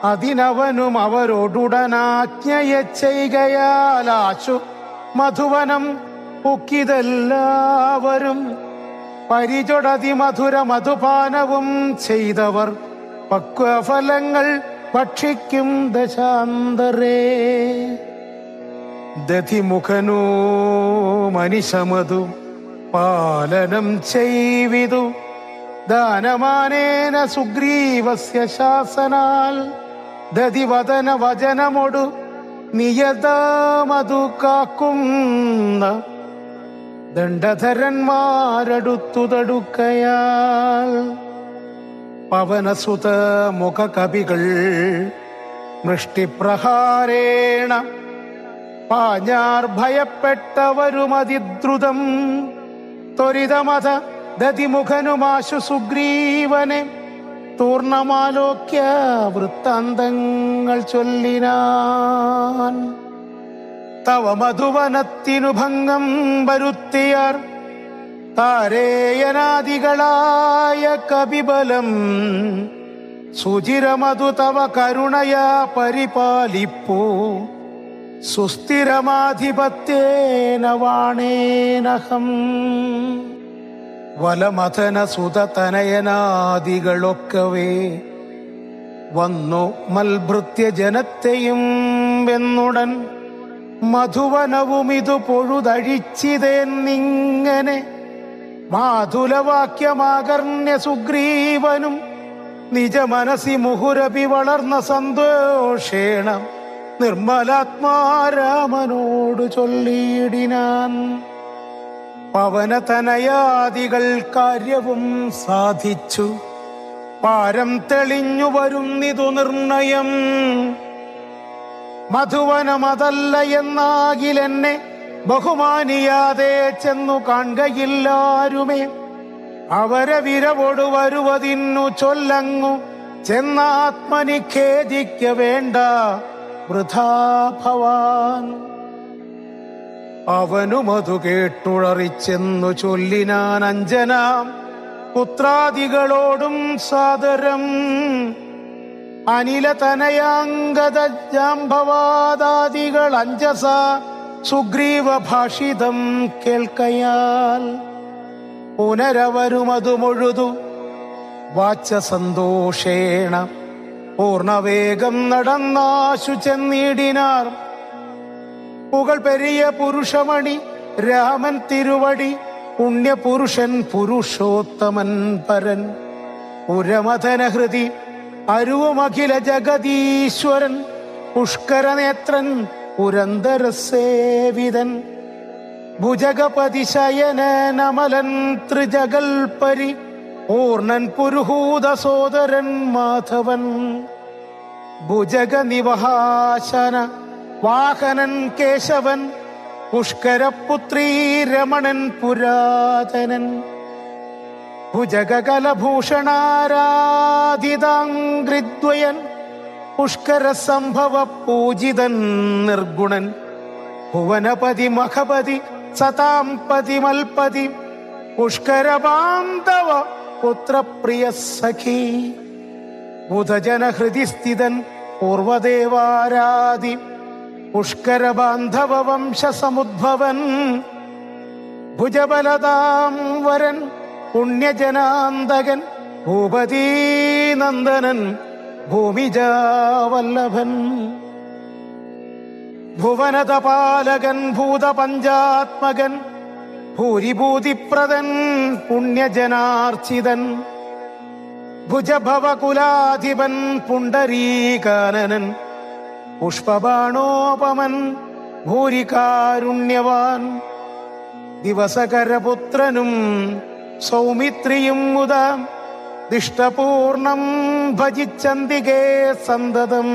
Speaker 1: അതിനവനും അവരോടുടനാജ്ഞയ ചെയ്കയാലാശു മധുവനം പുക്കിതെല്ലാവരും പരിചൊടതി മധുര മധുപാനവും ചെയ്തവർ പക്വഫലങ്ങൾ ഭക്ഷിക്കും ദശാന്തരേ. ദധിമുഖനോ മനിഷമതു പാലനം ചെയ്വിതു ദാനമാനേന സുഗ്രീവസ്യ ശാസനാൽ ദതിവദന വചനമൊടു നിയതമതു കാക്കുന്ന ദണ്ഡധരന്മാരടുത്തു തടുക്കയാൽ പവനസുത മുഖകവികൾ മൃഷ്ടിപ്രഹാരേണ പാഞ്ഞാർ ഭയപ്പെട്ടവരുമതിദ്രുതം ത്വരിതമഥ ദതിമുഖനുമാശു സുഗ്രീവനെ തൂർണമാലോക്യ വൃത്താന്തങ്ങൾ ചൊല്ലിനാൻ. തവ മധുവനത്തിനു ഭംഗം വരുത്തിയാർ താരേയനാദികളായ കപിബലം സുചിരമതു തവ കരുണയാ പരിപാലിപ്പൂ സുസ്ഥിരമാധിപത്യേന വാണേനഹം. വലമഥന സുതതനയനാദികളൊക്കവേ വന്നു മൽഭൃത്യ ജനത്തെയും വെന്നുടൻ മധുവനവും ഇതു പൊഴുതഴിച്ചിതെന്നിങ്ങനെ മാതുലവാക്യമാകർണ്യ സുഗ്രീവനും നിജ മനസി മുഹുരപി വളർന്ന സന്തോഷേണ നിർമ്മലാത്മാരാമനോട് ചൊല്ലിയിടിനാൻ. പവനതനയാദികൾ കാര്യവും സാധിച്ചു പാരം തെളിഞ്ഞു വരുന്നിതു നിർണയം. മധുവനമതല്ല എന്നാകിലെന്നെ ബഹുമാനിയാതെ ചെന്നു കാണുകയില്ലാരുമേ. അവരെ വിരവോടു വരുവതിന്നു ചൊല്ലങ്ങു ചെന്നാത്മനി ഖേദിക്ക വേണ്ട വൃഥാ ഭവാൻ. അവനുമതു കേട്ടുഴറിച്ചെന്നു ചൊല്ലിനാൻ അഞ്ജനാം പുത്രാദികളോടും സാദരം. അനിലതനയാംഗത ജാംബവാദാദികൾ അഞ്ജസ സുഗ്രീവ ഭാഷിതം കേൾക്കയാൽ പുനരവരുമതു മുഴുതു വാച്യസന്തോഷേണ പൂർണവേഗം നടന്നാശു ചെന്നിടിനാർ. പുകൾ പെരിയ പുരുഷമണി രാമൻ തിരുവടി പുണ്യപുരുഷൻ പുരുഷോത്തമൻ പരൻ പുരമഥനഹൃതി അരുവുമഖില ജഗദീശ്വരൻ പുഷ്കരനേത്രൻ പുരന്തരസേവിതൻ ഭുജഗപതി ശയനമലൻ ത്രിജഗൽപരി പൂർണൻ പുരുഹൂത സോദരൻ മാധവൻ ഭുജഗ നിവഹാശന വാഹനൻ കേശവൻ പുഷ്കരപുത്രീ രമണൻ പുരാതനൻ ഭുജഗകലഭൂഷണാരാധിതാംഗ്രിദ്വയൻ പുഷ്കര സംഭവ പൂജിതൻ നിർഗുണൻ ഭുവനപതി മഖപതി സതാംപതി മൽപതി പുഷ്കരബാന്ധവ പുത്രപ്രിയ സഖി ബുധജന ഹൃദി സ്ഥിതൻ പൂർവദേവാരാധി പുഷ്കരബാന്ധവ വംശസമുദ്ഭവൻ ഭുജബലതാം വരൻ പുണ്യജനാന്തകൻ ഭൂപതീനന്ദനൻ ഭൂമിജാവല്ലഭൻ ഭുവനതപാലകൻ ഭൂതപഞ്ചാത്മകൻ ഭൂരിഭൂതിപ്രദൻ പുണ്യജനാർച്ചിതൻ ഭുജഭവകുലാധിപൻ പുണ്ടരീകാനനൻ പുഷ്പബാണോപമൻ ഭൂരികാരുണ്യവാൻ ദിവസകരപുത്രനും സൗമിത്രിയും മുത ദിഷ്ടപൂർണം ഭജിച്ചന്തികേ സന്തതം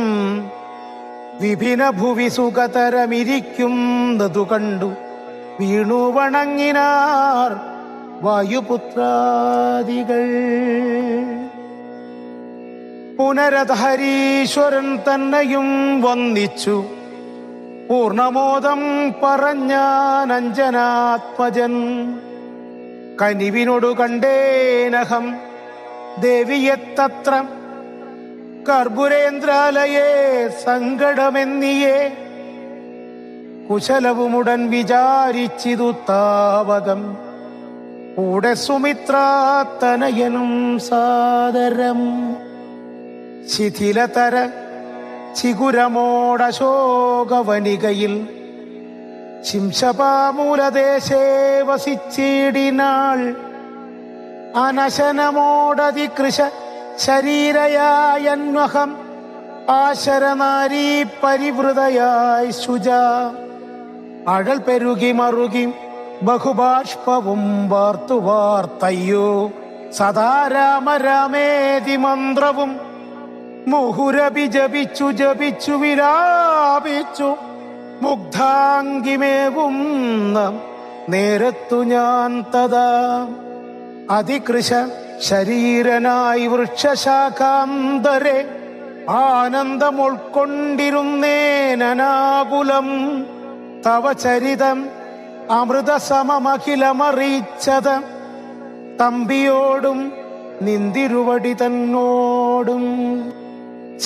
Speaker 1: വിഭിന്ന ഭുവി സുഖതരമിരിക്കുന്നതു കണ്ടു വീണു വണങ്ങിനാർ വായുപുത്രാദികൾ. പുനരധരീശ്വരൻ തന്നെയും വന്ദിച്ചു പൂർണമോദം പറഞ്ഞാൻ അഞ്ജനാത്മജൻ. കനിവിനോടു കണ്ടേനഹം ദേവിയെത്തത്ര കർപ്പുരേന്ദ്രാലയേ സങ്കടമെന്നിയേ. കുശലവുമുടൻ വിചാരിച്ചിതു താവകം. കൂടെ സുമിത്രാതനയനും സാദരം. ശിഥിലതര ചിഗുരമോടശോകവനികയിൽ ശിംശപാമൂലദേശേ വസിച്ചിടിനാൾ. അനശനമോടതികൃശ ശരീരയായന്വഹം ആശരനാരീ പരിവൃതയായി ശുച. അഴൽ പെരുകി മറുകി ബഹുബാഷ്പവും വാർത്തു വാർത്തയ്യോ സദാ രാമ രാമേതി മന്ത്രവും മുഹുരഭി ജപിച്ചു ജപിച്ചു വിലാപിച്ചു മുഗ്ധാംഗിമേവുന്ന നേരത്തു ഞാൻ തഥാ അതികൃശ ശരീരനായി വൃക്ഷശാഖാന്തരെ ആനന്ദം ഉൾക്കൊണ്ടിരുന്നേനാകുലം. തവ ചരിതം അമൃതസമമഖിലമറിയിച്ചത് തമ്പിയോടും നിന്തിരുവടി തന്നോടും.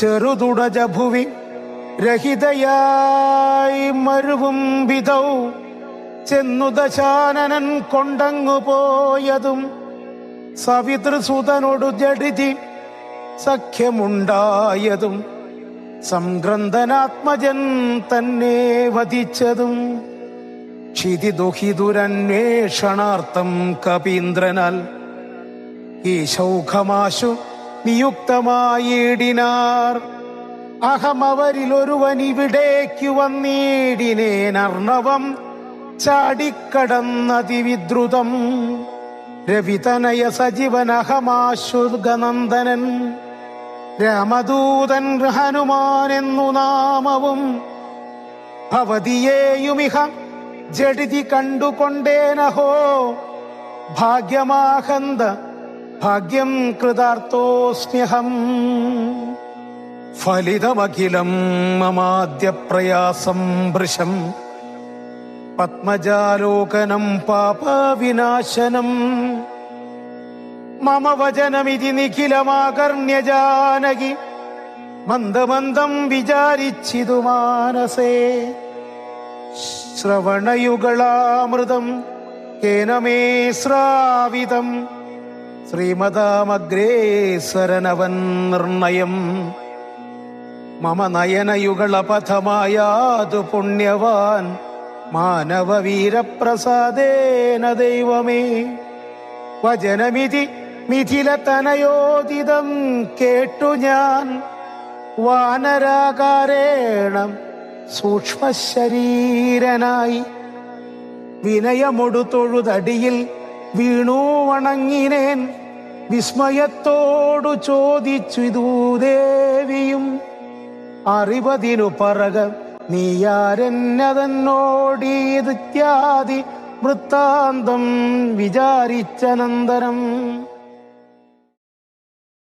Speaker 1: ചെറുതുടജഭുവി രഹിതയായി മരുവും വിധൗ ചെന്നു ദശാനനൻ കൊണ്ടങ്ങു പോയതും സവിതൃസുതനോടു ജഡിതി സഖ്യമുണ്ടായതും സംഗ്രന്ഥനാത്മജൻ തന്നെ വധിച്ചതും. ക്ഷിതിദുഹിതുരന്വേഷണാർത്ഥം കപീന്ദ്രനാൽ ഈ ശൗഖമാശു നിയുക്തമായിടിനാർ. അഹമവരിലൊരുവനിവിടേക്കു വന്നിടിനേനർണവം ചാടിക്കടന്നതിവിദ്രുതം. രവിതനയ സജീവനഹമാശുഗനന്ദനൻ രാമദൂതൻ ഹനുമാനെന്നു നാമവും. ഭവതിയേയുമിഹ ജഡിതി കണ്ടുകൊണ്ടേനഹോ ഭാഗ്യമാഹന്ത ഭാഗ്യം കൃതാർത്ഥോസ്മ്യഹം. ഫലിതമഖിലം മമാദ്യ പ്രയാസം വൃശം പത്മജാലോകനം പാപവിനാശനം. മമ വചനമിതി നിഖിലമാകർണ്യ ജാനകി മന്ദമന്ദം വിചാരിച്ചിതു മാനസേ. ശ്രവണയുഗളാമൃതം കേന മേ ശ്രാവിതം ശ്രീമതാമഗ്രേസരനവൻ നിർണയം. മമ നയനയുഗളപഥമായാതു പുണ്യവാൻ മാനവവീരപ്രസാദേന ദൈവമേ. വചനമിതി മിഥിലതനയോദിതം കേട്ടു ഞാൻ വാനരാകാരേണ സൂക്ഷ്മശരീരനായി വിനയമൊടു തൊഴുതടിയിൽ വീണു വണങ്ങിനേൻ. വിസ്മയത്തോടു ചോദിച്ചു ഇതൂ ദേവിയും അറിവതിനു പറക നീയാരെന്നതെന്നോടീതിത്യാദി വൃത്താന്തം വിചാരിച്ചനന്തരം.